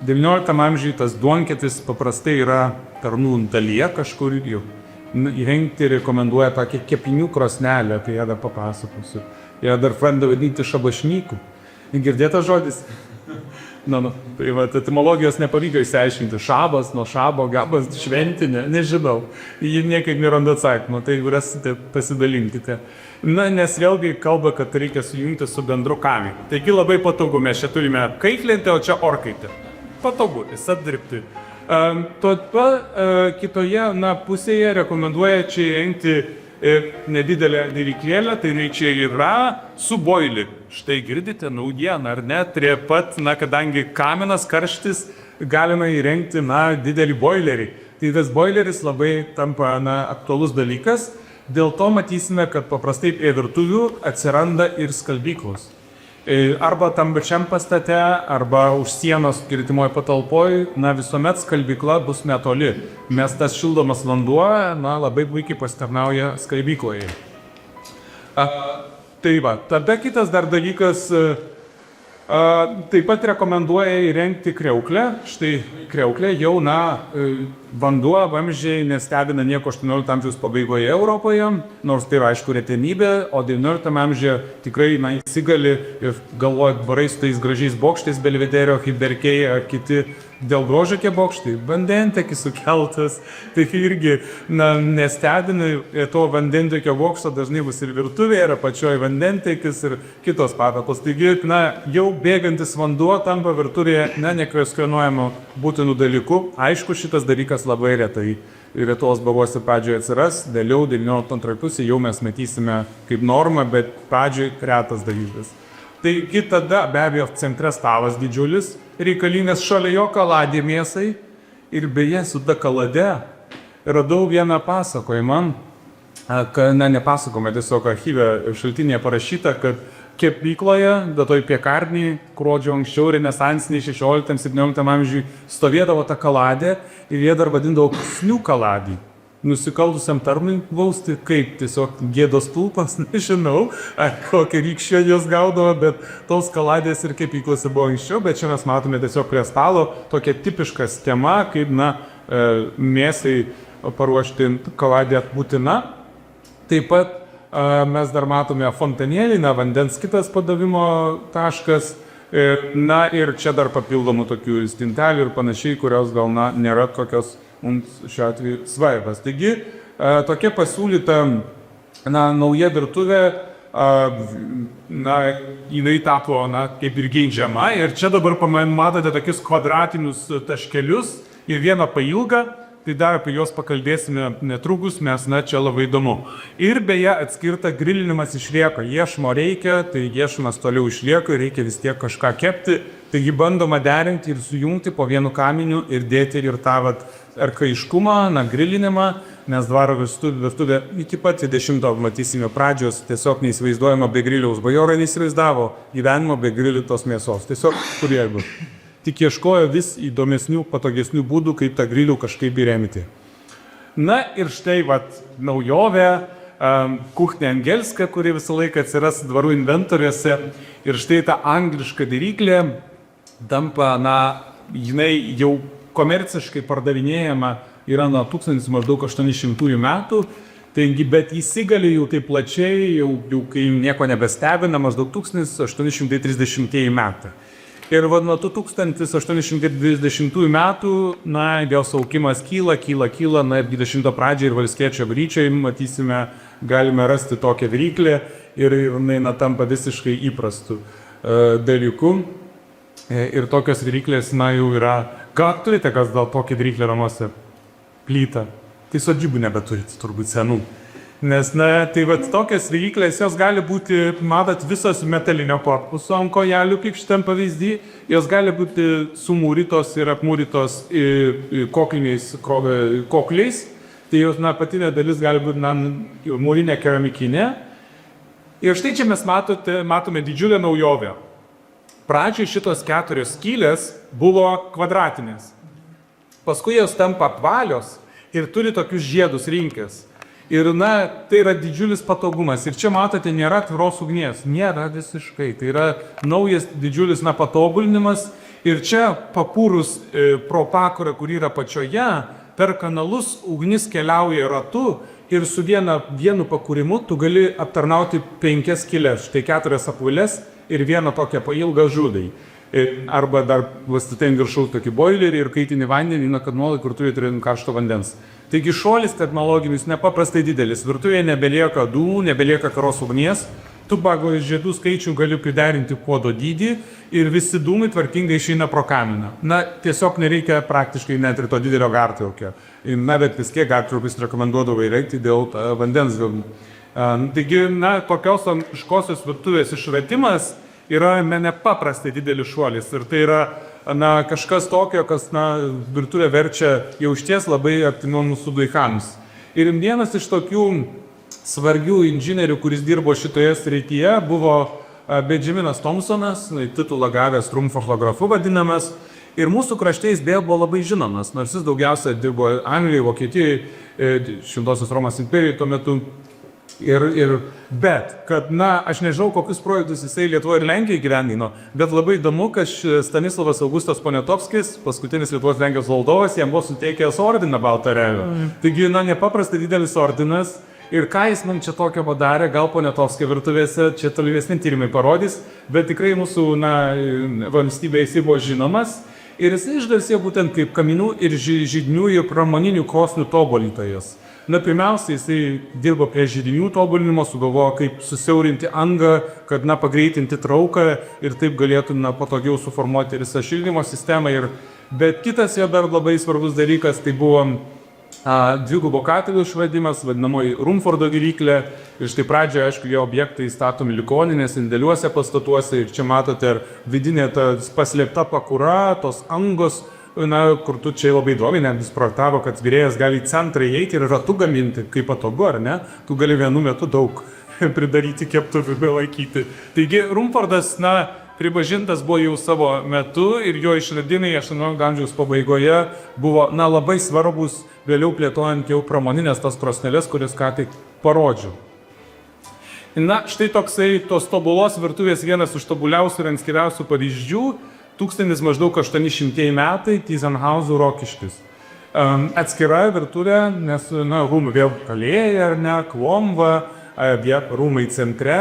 19 amžiui tas duonketis paprastai yra tarnų dalyje kažkur jau. Įrengti rekomenduoja tokią kepinių krosnelę, tai ją dar papasakosiu. Ją dar pradeda vadinti šabašnyku. Girdėtas žodis? Tai etimologijos nepavyko išsiaiškinti. Šabas, nuo šabo, gabas, šventinė, nežinau. Jie niekaip neranda atsakymą, tai rasite, pasidalinkite. Nes vėlgi kalba, kad reikia sujungti su bendru kamiu. Taigi labai patogu, mes čia turime kaitlentę, o čia orkaitę. Patogu, visat dirbti. Kitoje pusėje rekomenduoja čia įrengti nedidelę daryklėlę, tai čia yra su boileriu. Štai girdite naujieną, ar ne? Prie pat, kadangi kaminas karštis, galima įrengti didelį boilerį. Tai tas boileris labai tampa aktualus dalykas. Dėl to matysime, kad paprastai prie virtuvių atsiranda ir skalbyklos. Arba tam pačiam pastate, arba už sienos girtimoje patalpoje, visuomet skalbykla bus netoli. Mes tas šildomas vanduo, labai puikiai pasitarnauja skalbykloje. Tai tada kitas dar dalykas, taip pat rekomenduoja įrengti kriauklę. Štai kriauklė jau, vanduo, vamzdžiai nestebina nieko 18 amžiaus pabaigoje Europoje, nors tai yra aišku retenybė, o 19 amžiuje tikrai įsigali ir galvoja dvarai su tais gražiais bokštais, Belvederio, Hiberkėje ar kiti dėl grožio tie bokštai. Vandentekis sukeltas, tai irgi nestebina, to vandentekio bokšto dažnai bus ir virtuvė, ir apačioje vandentekis ir kitos patalpos. Taigi, jau bėgantis vanduo tampa virtuvėje nekvestionuojamo būtinų dalykų. Aišku, šitas dalykas labai retai Lietuvos baruose pradžioje atsiras, vėliau 19 pusėje jau mes matysime kaip normą, bet pradžioje retas dalykas. Taigi tada be abejo centre stalas didžiulis, reikalingas šalia jo kaladė mėsai ir beje su ta kalade radau vieną pasakojimą, ne pasakojimą, tiesiog archyve šaltinėje parašyta, kad kepykloje, toj piekarniai, kurodžio anksčiau renesansiniai 16-17 amžiui stovėdavo ta kaladė ir jie dar vadindavo ksnių kaladį. nusikaltusiam tarnui bausti, kaip tiesiog gėdos tulpas, nežinau, ar kokią rykščią jos gaudavo, bet tos kaladės ir kepyklose buvo anksčiau, bet čia mes matome tiesiog prie stalo tokia tipiška tema, kaip, mėsai paruošti kaladę būtina. Taip pat mes dar matome fontanėlį, vandens kitas padavimo taškas, ir čia dar papildomų tokių stintelių ir panašiai, kurios gal nėra kokios mums šiuo atveju svarbios. Taigi, tokia pasiūlyta nauja virtuvė, jinai tapo kaip ir geidžiama, ir čia dabar matote tokius kvadratinius taškelius ir vieną pailgą. Tai dar apie juos pakalbėsime netrukus, nes čia labai įdomu. Ir beje atskirta grilinimas iš rieko. Iešmo reikia, tai iešmas toliau išlieka ir reikia vis tiek kažką kepti. Taigi bandoma derinti ir sujungti po vienu kaminiu ir dėti ir tą arkaiškumą, grilinimą, nes dvaro virtuvė iki pat 20-ojo matysime pradžios tiesiog neįsivaizduojama be griliaus. Bajorai neįsivaizdavo gyvenimo be grilitos mėsos. Tiesiog kur jeigu. Tik ieškojo vis įdomesnių, patogesnių būdų, kaip tą grilių kažkaip įremti. Ir štai naujovė, kuchnė angelska, kuri visą laiką atsiras dvarų inventoriuose. Ir štai ta angliška daryklė tampa, jinai jau komerciškai pardavinėjama yra nuo 1800 metų. Taigi, bet įsigali jau taip plačiai, jau kai nieko nebestebina, maždaug 1830 metai. Ir nuo 1820 metų, jos aukimas kyla, ir 20 pradžiai ir valstiečio gryčiai, matysime, galime rasti tokią viryklę ir jinai tampa visiškai įprastų dalykų. Ir tokios viryklės, jau yra, gal turite kas dėl tokią viryklę namuose? Plytą. Tai sodybų nebeturite, turbūt senų. Nes, tai tokios viryklės, jos gali būti, matot, visos metalinio korpuso ant kojelių, kaip šitam pavyzdį, jos gali būti sumūrytos ir apmūrytos kokliais, tai jos, apatinė dalis gali būti, mūrinė keramikinė. Ir štai čia mes matome didžiulę naujovę. Pradžiai šitos 4 skylės buvo kvadratinės. Paskui jos tampa apvalios ir turi tokius žiedus rinkės. Ir, tai yra didžiulis patogumas. Ir čia matote, nėra atviros ugnies. Nėra visiškai. Tai yra naujas didžiulis patobulinimas. Ir čia papūrus pro pakurą, kur yra pačioje, per kanalus ugnis keliauja ratu ir su vienu pakūrimu tu gali aptarnauti 5 skylės. Štai 4 apvalės ir vieną tokią pailgą žudai. Arba dar vastatai ant viršaus tokį boilerį ir kaitinį vandenį, kad nuolat kur turite karšto vandens. Taigi šuolis technologinis nepaprastai didelis. Virtuvėje nebelieka dūmų, nebelieka karos ugnies. Tu pagal žiedų skaičių gali priderinti puodo dydį ir visi dūmai tvarkingai išeina pro kaminą. Tiesiog nereikia praktiškai net ir to didelio gartraukio. Bet vis kiek gartraukius rekomenduodavo įrengti dėl vandens gavimų. Taigi, tokios angliškosios virtuvės išradimas yra nepaprastai didelis šuolis. Ir tai yra kažkas tokio, kas virtuvę verčia jau išties labai artimiau mūsų vaikams. Ir vienas iš tokių svarbių inžinierių, kuris dirbo šitoje srityje, buvo Benjaminas Thompsonas, titulą gavęs trumfofotografu vadinamas. Ir mūsų krašte jis beje buvo labai žinomas, nors jis daugiausia dirbo Anglijoje, Vokietijoje, Šventosios Romos imperijoje tuo metu. Bet, kad, aš nežinau, kokius projektus jisai Lietuvoje ir Lenkijoje gyvendino, bet labai įdomu, kad Stanislavas Augustas Poniatovskis, paskutinis Lietuvos Lenkijos valdovas, jam buvo suteikęs ordiną Baltarelio. Taigi, nepaprastai didelis ordinas. Ir ką jis man čia tokio padarė, gal Poniatovskio virtuvėse, čia tolimesni tyrimai parodys, bet tikrai mūsų valstybėje jisai buvo žinomas. Ir jisai išgarsėjo būtent kaip kaminų ir židinių ir pramoninių krosnių tobulintojas. Pirmiausia, jisai dirbo prie židinių tobulinimo, sugalvojo, kaip susiaurinti angą, kad pagreitinti trauką ir taip galėtų patogiau suformuoti visą šildymo sistemą. Bet kitas jo dar labai svarbus dalykas, tai buvo dvigubo katilų išradimas, vadinamoji Rumfordo viryklė. Ir štai pradžioje, aišku, jo objektai statomi ligoninės, indėliuose pastatuose. Ir čia matote vidinė ta paslėpta pakura, tos angos, kur tu čia labai įdomiai net projektavo, kad virėjas gali į centrą įeiti ir ratu gaminti, kaip patogu, ar ne? Tu gali vienu metu daug pridaryti keptuvių, laikyti. Taigi Rumfordas, pripažintas buvo jau savo metu ir jo išradimai 18 amžiaus pabaigoje buvo labai svarbus vėliau plėtojant jau pramoninės tas krosneles, kuris ką tik parodžiau. Na, štai toksai tos tobulos virtuvės vienas iš tobuliausių ir ankstyviausių pavyzdžių, 1800 metai, Tyzenhauzų Rokiškis. Atskira virtuvė, nes rūmai vėl kalėjai ar ne, klomva, rūmai centre,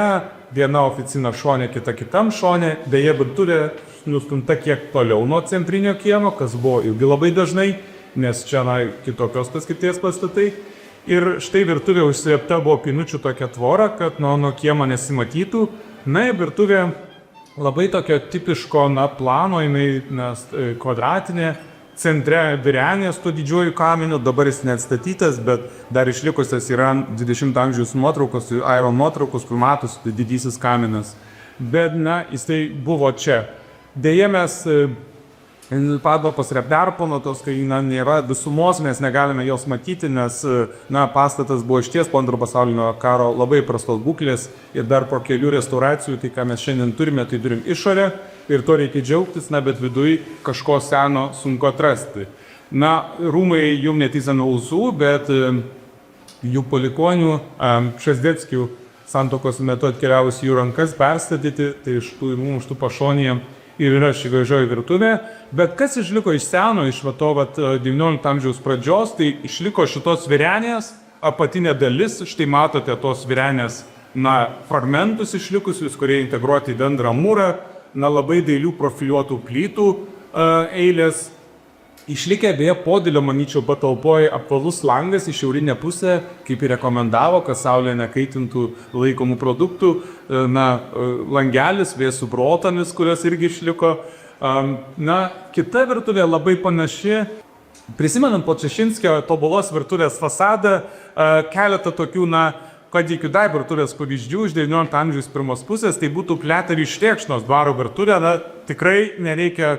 viena oficina šonė, kita kitam šonė, beje virtuvė nustumta kiek toliau nuo centrinio kiemo, kas buvo irgi labai dažnai, nes čia kitokios paskirties pastatai. Ir štai virtuvė užslėpta buvo pinučių tokia tvora, kad nuo kiemo nesimatytų. Na, virtuvė labai tokio tipiško plano, jinai kvadratinė, centre virenės tuo didžiuoju kameniu, dabar jis neatstatytas, bet dar išlikusias yra 20 amžiaus nuotraukos, aero nuotraukos, kur matosi didysis kaminas. Bet, jisai buvo čia. Deja, mes patalpos yra perplanotos, kai nėra visumos, mes negalime jos matyti, nes pastatas buvo išties po Antrojo pasaulinio karo labai prastos būklės ir dar po kelių restauracijų, tai ką mes šiandien turime, tai turim išorę ir to reikia džiaugtis, bet viduj kažko seno sunku atrasti. Rūmai jų ne Tyzenhauzų, bet jų palikonių Pšezdeckių santuokos metu atkeliavus jų rankas perstatyti, tai iš tų pašonėje ir yra ši gražioji virtuvė, bet kas išliko iš seno, iš to 19 amžiaus pradžios, tai išliko šitos virenės, apatinė dalis, štai matote tos virenės, fragmentus išlikusius, kurie integruoti į bendrą mūrą, labai dailių profiliuotų plytų eilės. Išlikę beje podėlio, manyčiau, patalpoje apvalus langas į šiaurinę pusę, kaip ir rekomendavo, kad saulė nekaitintų laikomų produktų, langelis vėsų brotomis, kurios irgi išliko. Kita virtuvė labai panaši. Prisimenant Podčašinskio tobulos virtuvės fasadą, keletą tokių, Kadikiudai virtuvės pavyzdžių iš 19 amžiaus pirmos pusės, tai būtų Pliaterių Štekšnos dvaro virtuvė, tikrai nereikia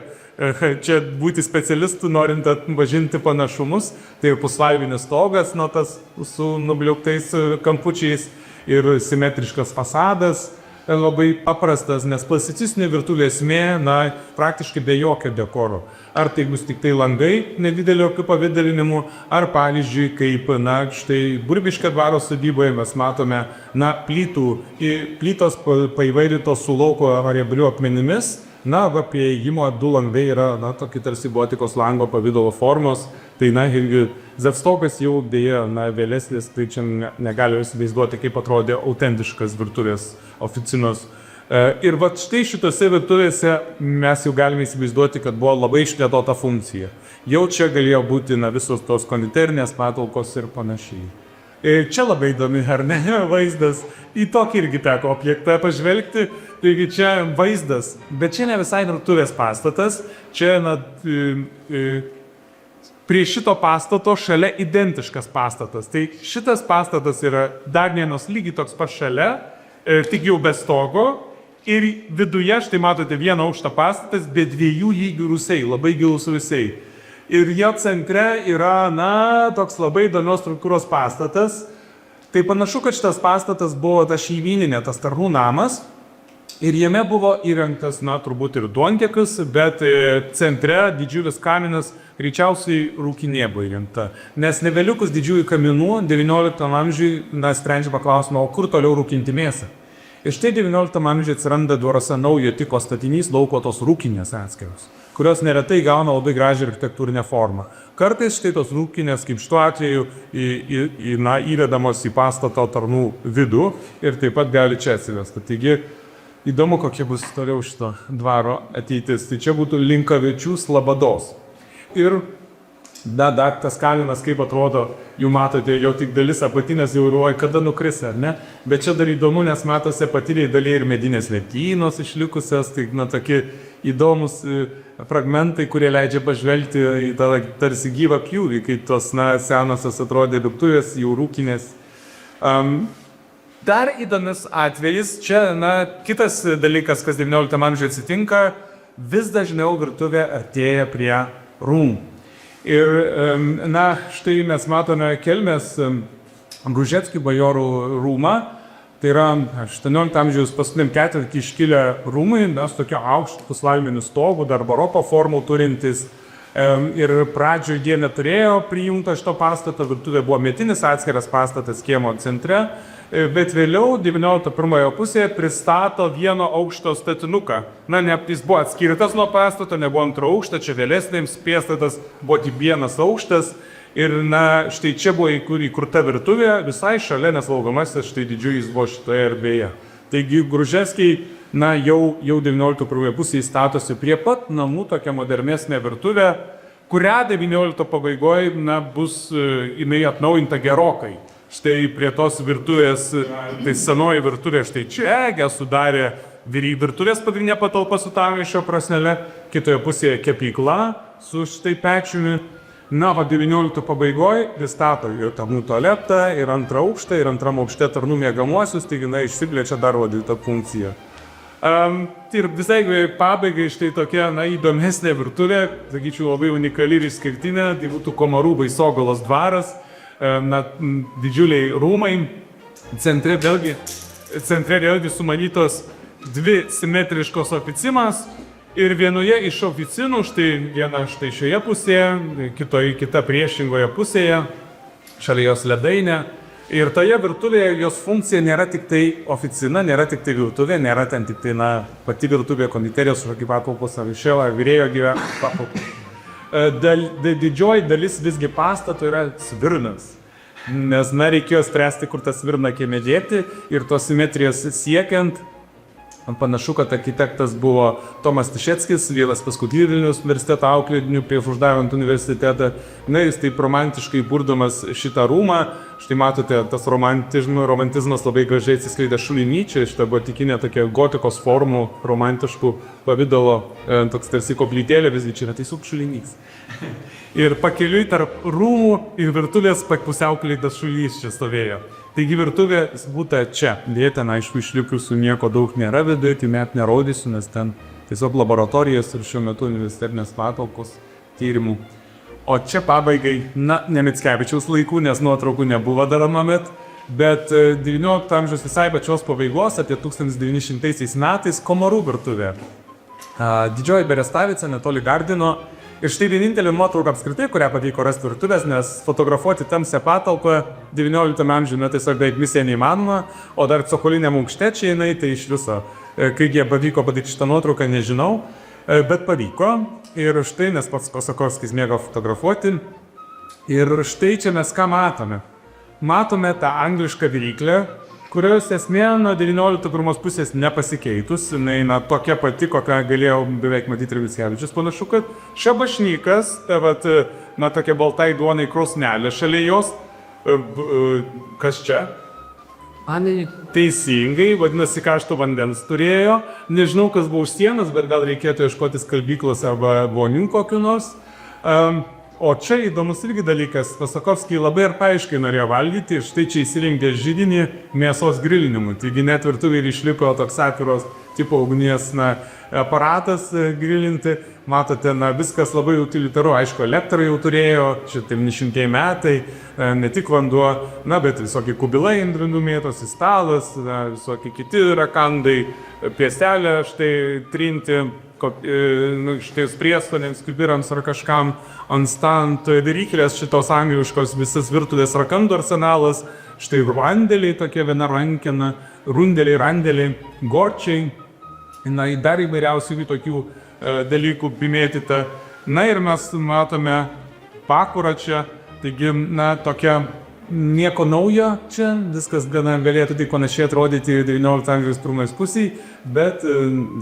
čia būti specialistų, norint atpažinti panašumus, tai puslaidvinis stogas, tas su nubliauktais kampučiais ir simetriškas fasadas, labai paprastas, nes klasicistinė virtuvė esmė, praktiškai be jokio dekoro. Ar tai bus tik tai langai nedidelio pavidalinimu, ar pavyzdžiui, kaip, štai Burbiškio dvaro sodyboje mes matome, plytos paįvairintos su lauko rieblių akmenimis. Apie įėjimo du langai yra, tokie tarsi gotikos lango pavidalo formos, tai, irgi Zevstokas jau dėja, vėlesnis, tai čia negali įsivaizduoti, kaip atrodė autentiškas virtuvės oficinos. Ir štai šitose virtuvėse mes jau galime įsivaizduoti, kad buvo labai išplėtota funkcija. Jau čia galėjo būti, visos tos konditerinės patalpos ir panašiai. Čia labai įdomi, ar ne, vaizdas, į tokį irgi teko objektą pažvelgti, taigi čia vaizdas, bet čia ne visai virtuvės pastatas, čia prie šito pastato šalia identiškas pastatas, tai šitas pastatas yra dar vienas lygiai toks pat šalia, tik jau be stogo ir viduje, štai matote, vieną aukštą pastatas, bet dviejų lygių rūsiai, labai gilūs rūsiai. Ir jo centre yra, toks labai įdomios struktūros pastatas. Tai panašu, kad šitas pastatas buvo ta šeimyninė, tas tarnų namas. Ir jame buvo įrengtas, turbūt ir duontiekis, bet centre didžiulis kaminas, greičiausiai rūkinė buvo įrengta. Nes nevėliukus didžiųjų kaminų 19 amžiui sprendžiama klausimą, o kur toliau rūkinti mėsą. Ir štai 19 amžiuje atsiranda dvaruose naujo tipo statinys, lauko tos rūkinės atskiros, kurios neretai gauna labai gražią architektūrinę formą. Kartais štai tos rūkinės, kaip šituo atveju, įvedamos į pastato tarnų vidų ir taip pat gali čia atsivesti. Taigi, įdomu, kokia bus toliau šito dvaro ateitis. Tai čia būtų Linkavičių Slabados. Ir dar tas kaminas, kaip atrodo, jau matote, jau tik dalis apatinės jau ruoja, kada nukris, ar ne? Bet čia dar įdomu, nes matosi apatiniai dalyje ir medinės lentynos išlikusios, tai tokie įdomus fragmentai, kurie leidžia pažvelgti į tą tarsi gyvą pjūvį, kai tos senosios atrodė dirbtuvės, jau rūkinės. Dar įdomus atvejis, čia kitas dalykas, kas 19 amžiuje atsitinka, vis dažniau virtuvė artėja prie rūmų. Ir, štai mes matome Kelmės Gružeckių bajorų rūmą, tai yra 18 amžiaus paskutiniam ketvirtį iškilę rūmai, tokia aukštų puslaidvinių stogų, dar baroko formų turintis. Ir pradžioje jie neturėjo priimto šito pastato, virtuvė buvo metinis atskiras pastatas kiemo centre, bet vėliau 19 pirmojo pusėje pristato vieno aukšto statinuką. Na, jis buvo atskirtas nuo pastato, nebuvo antro aukšto, čia vėlesnėms pastatas buvo tik vienas aukštas. Ir na, štai čia buvo įkurta virtuvė, visai šalia, nes valgomasis štai didžiulis buvo šitoje erdvėje. Taigi Gruževskiai, na, jau 19 pirmoje pusėje statosi prie pat namų tokią modernesnę virtuvę, kurią 19 pabaigoje, na, bus jinai atnaujinta gerokai. Štai prie tos virtuvės, tai senoji virtuvė, štai čia sudarė virtuvės pagrindinė patalpa su tamišio prasnele, kitoje pusėje kepykla su štai pečiumi. Na, va 19 pabaigoje pristato ir tarnų tualetą, ir antrą aukštą, ir antram aukšte tarnų miegamuosius, taigi na, išsiplečia dar vadinta funkcija. Ir visai pabaigai štai tokia, na, įdomesnė virtuvė, sakyčiau, labai unikali ir išskirtinė, tai būtų Komarų Baisogalos dvaras, na, didžiuliai rūmai, centre vėlgi sumanytos dvi simetriškos oficinas. Ir vienoje iš oficinų, štai viena štai šioje pusėje, kita priešingoje pusėje, šalia jos ledainė. Ir toje virtuvėje jos funkcija nėra tik tai oficina, nėra tik tai virtuvė, nėra ten tik tai, na, pati virtuvė, konditerijos, kažkokį patalpos, avišėlą, virėjo gyvena patalpos. Didžioji dalis visgi pastato yra svirnas. Nes, na, reikėjo spręsti, kur tą svirną kieme dėti ir tos simetrijos siekiant. Panašu, kad architektas buvo Tomas Tišeckis, vienas paskutinių Vilniaus universiteto auklėtinių prieš uždarant universitetą. Na, jis taip romantiškai burdamas šitą rūmą. Štai matote, tas romantizmas labai gražiai atsiskleidė šulinį. Čia šitą gotikinė tokia gotikos formų romantiškų pavydalo, toks tarsi koplytėlė, visgi čia yra tiesiog šulinys. Ir pakeliui tarp rūmų ir virtuvės pusiaukelėtas šulinys čia stovėjo. Taigi virtuvė būtų čia. Dėja, ten aišku išlikusių nieko daug nėra viduje, tai net nerodysiu, nes ten tiesiog laboratorijos ir šiuo metu universitetinės patalpos tyrimų. O čia pabaigai, na, ne Mickevičiaus laikų, nes nuotraukų nebuvo dar anuomet, bet 19 amžiaus visai pačios pabaigos, apie 1900 metais, Komarų virtuvė. Didžioji Berestavica, netoli Gardino. Ir štai vienintelė nuotrauka apskritai, kurią pavyko rasti virtuvės, nes fotografuoti tamsią patalpą 19 amžiuje tiesiog beveik misija neįmanoma, o dar cokoliniam aukšte čia jinai, tai iš viso, kaip jie pavyko padaryti šitą nuotrauką, nežinau, bet pavyko. Ir štai, nes pats Kosakovskis mėgo fotografuoti. Ir štai čia mes ką matome. Matome tą anglišką viryklę, kurios esmė nuo 19 pirmos pusės nepasikeitus, jinai na, tokia pati, kokią galėjau beveik matyti ir Mickevičius. Panašu, kad šabašnykas, na, tokia baltai duonai krosnelė šalia jos. Kas čia? Teisingai, vadinasi, karšto vandens turėjo. Nežinau, kas buvo už sienas, bet gal reikėtų ieškoti skalbyklos arba vonių kokiu nors. O čia įdomus irgi dalykas, Kosakovskiai labai ir paaiškiai norėjo valgyti, štai čia įsirengė židinį mėsos grilinimui. Taigi net virtuvėje ir išliko toks atviros tipo ugnies aparatas grilinti. Matote, na, viskas labai utilitaru, aišku, elektrą jau turėjo, čia 900 metai, ne tik vanduo, na, bet visokie kubilai ant grindų mėtosi, stalas, visokie kiti rakandai, piestelė štai trinti, štai prieskonėms, kibirams ar kažkam ant stand viryklės šitos angliškos visas virtuvės rakandų arsenalas, štai randeliai tokie viena rankena, rundeliai, randeliai, gorčiai, na, dar įvairiausių tokių dalykų primėtyta. Na ir mes matome pakurą čia, taigi, na, tokia nieko naujo čia, viskas gana galėtų tik panašiai atrodyti 19 amžiaus pirmos pusėje, bet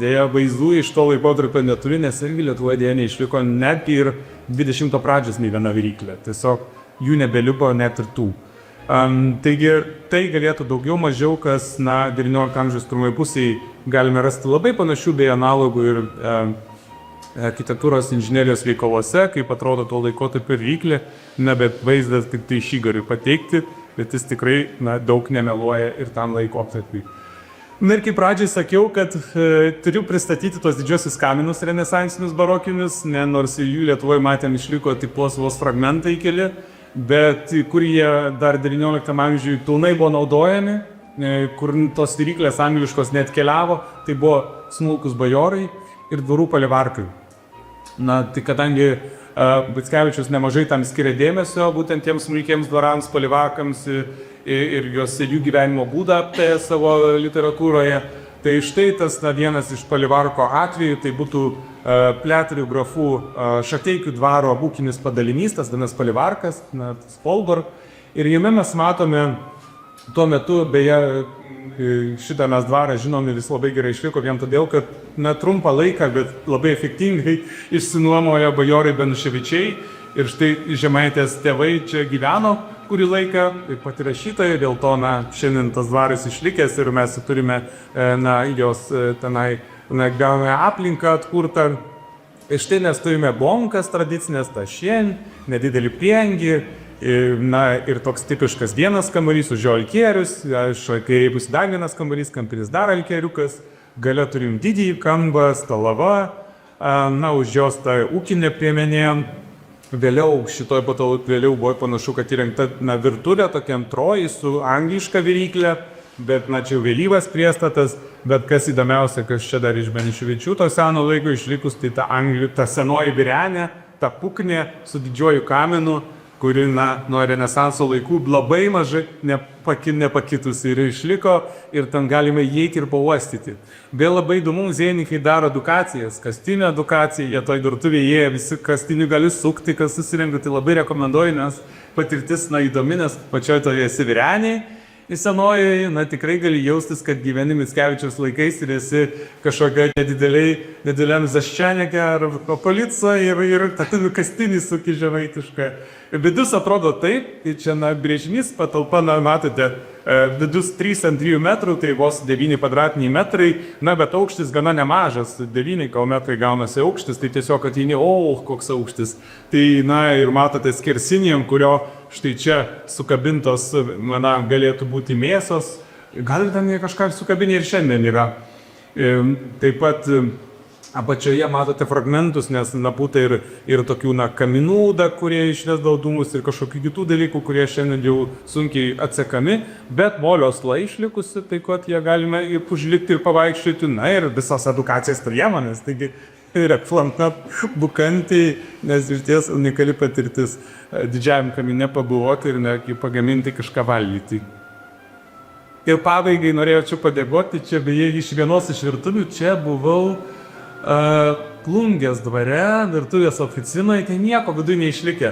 dėja vaizdų iš to laikotarpio neturi, nes irgi Lietuvoje dėja neišliko netgi ir 20 pradžios nei viena viryklė, tiesiog jų nebeliko net ir tų. Taigi tai galėtų daugiau mažiau, kas na, 19 amžiaus pirmoje pusėje galime rasti labai panašių bei analogų ir architektūros inžinerijos reikaluose, kaip atrodo to laikotarpio viryklė, na, bet vaizdas tik tai šį galiu pateikti, bet jis tikrai na, daug nemeluoja ir tam laikotarpiui. Na ir kaip pradžiai sakiau, kad turiu pristatyti tos didžiosius kaminus renesansinius barokinius, nors jų Lietuvoje matėm išliko tik vos fragmentai keli, bet kur jie dar 19 amžiuje pilnai buvo naudojami, kur tos viryklės angliškos net keliavo, tai buvo smulkus bajorai ir dvarų palivarkai. Na, tai kadangi Bickevičius nemažai tam skiria dėmesio, būtent tiems smulkiems dvarams, palivarkams ir jų gyvenimo būdą aptarė savo literatūroje. Tai štai tas vienas iš palivarko atvejų, tai būtų Pliaterių grafų Šateikių dvaro ūkinis padalinys, tas vienas palivarkas, tas Folgor. Ir jame mes matome, tuo metu, beje, šitą mes dvarą žinome vis labai gerai išliko, vien todėl, kad trumpą laiką, bet labai efektingai išsinuomojo bajorai Benuševičiai. Ir štai Žemaitės tėvai čia gyveno kurį laiką, taip pat ir rašytojai, dėl to šiandien tas dvaras išlikęs ir mes turime jos tenai gavome aplinką atkurtą. Ir štai mes turime bonkas tradicinės, tašien, nedidelį priengį, ir toks tipiškas vienas kambarys, už jo alkierius, kairiai bus dar vienas kambarys, kambarys dar alkieriukas, gale turim didįjį kambą, stalava, už jos ta ūkinė priemenė. Vėliau šitoj patalų buvo panašu, kad įrengta virtuvė, tokia antroji su angliška viryklė, bet čia jau vėlyvas priestatas, bet kas įdomiausia, kas čia dar iš Benuševičių to seno laiko išlikus, tai ta senoji virenė, ta puknė su didžiuoju kamenu, kuri nuo Renesanso laikų labai mažai nepakitusi ir išliko ir ten galime įeiti ir pauostyti. Vėl labai įdomu, muziejininkai daro edukacijas, kastinę edukaciją, jie toj virtuvėje įėję, visi kastinių gali sukti, kas susirenka, tai labai rekomenduoju, nes patirtis įdomi, nes pačioj toje esi vireniai. Senojoje, tikrai gali jaustis, kad gyveni Mickevičiaus laikais ir esi kažkokia nedideliam Zaščianeke ar Polico ir kastinį suki žemaitišką. Vidus atrodo taip, tai čia brėžinys, patalpa, matote, vidus 3 ant 2 metrų, tai vos 9 kvadratiniai metrai, bet aukštis gana nemažas, 9 metrai gaunasi aukštis, tai tiesiog ateini, koks aukštis. Tai ir matote skersinį, ant kurio štai čia sukabintos, galėtų būti mėsos, gal ten kažką sukabinė ir šiandien yra. Taip pat apačioje matote fragmentus, nes būta ir tokių kaminų, kurie išvesdavo dūmus ir kažkokių kitų dalykų, kurie šiandien jau sunkiai atsekami, bet molio asla išlikusi, tai kad jie galime ir užlikti ir pavaikščioti, ir visas edukacijas priemonės, taigi reklama bukantai, nes iš ties unikali patirtis didžiajam kamine pabuvoti ir pagaminti kažką valgyti. Ir pabaigai norėjau čia padėkoti, čia beje iš vienos iš virtuvių, čia buvau Plungės dvare, virtuvės oficinoje, tai nieko viduje neišlikę.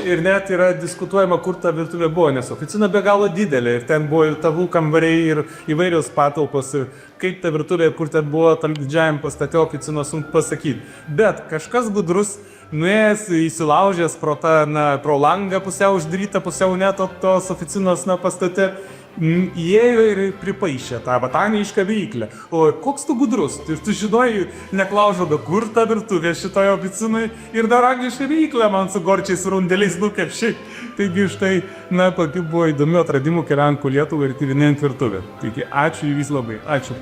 Ir net yra diskutuojama, kur ta virtuvė buvo, nes oficina be galo didelė ir ten buvo ir tavų kambariai ir įvairios patalpos ir kaip ta virtuvė, kur ten buvo tam didžiajam pastate oficinos, sunku pasakyti. Bet kažkas gudrus, nuėjęs, įsilaužęs pro langą pusiau uždarytą, pusiau net tos oficinos pastate, įėjo ir pripaišė tą anglišką viryklę. O koks tu gudrus? Tu žinojai, neklaužoda, kur ta virtuvė šitoje oficinai ir dar anglišką viryklę man su gorčiais rundeliais nukepšiai. Taigi štai, kokių buvo įdomių atradimų keliaujant po Lietuvą ir tyrinėjant virtuvę. Taigi ačiū jums labai. Ačiū.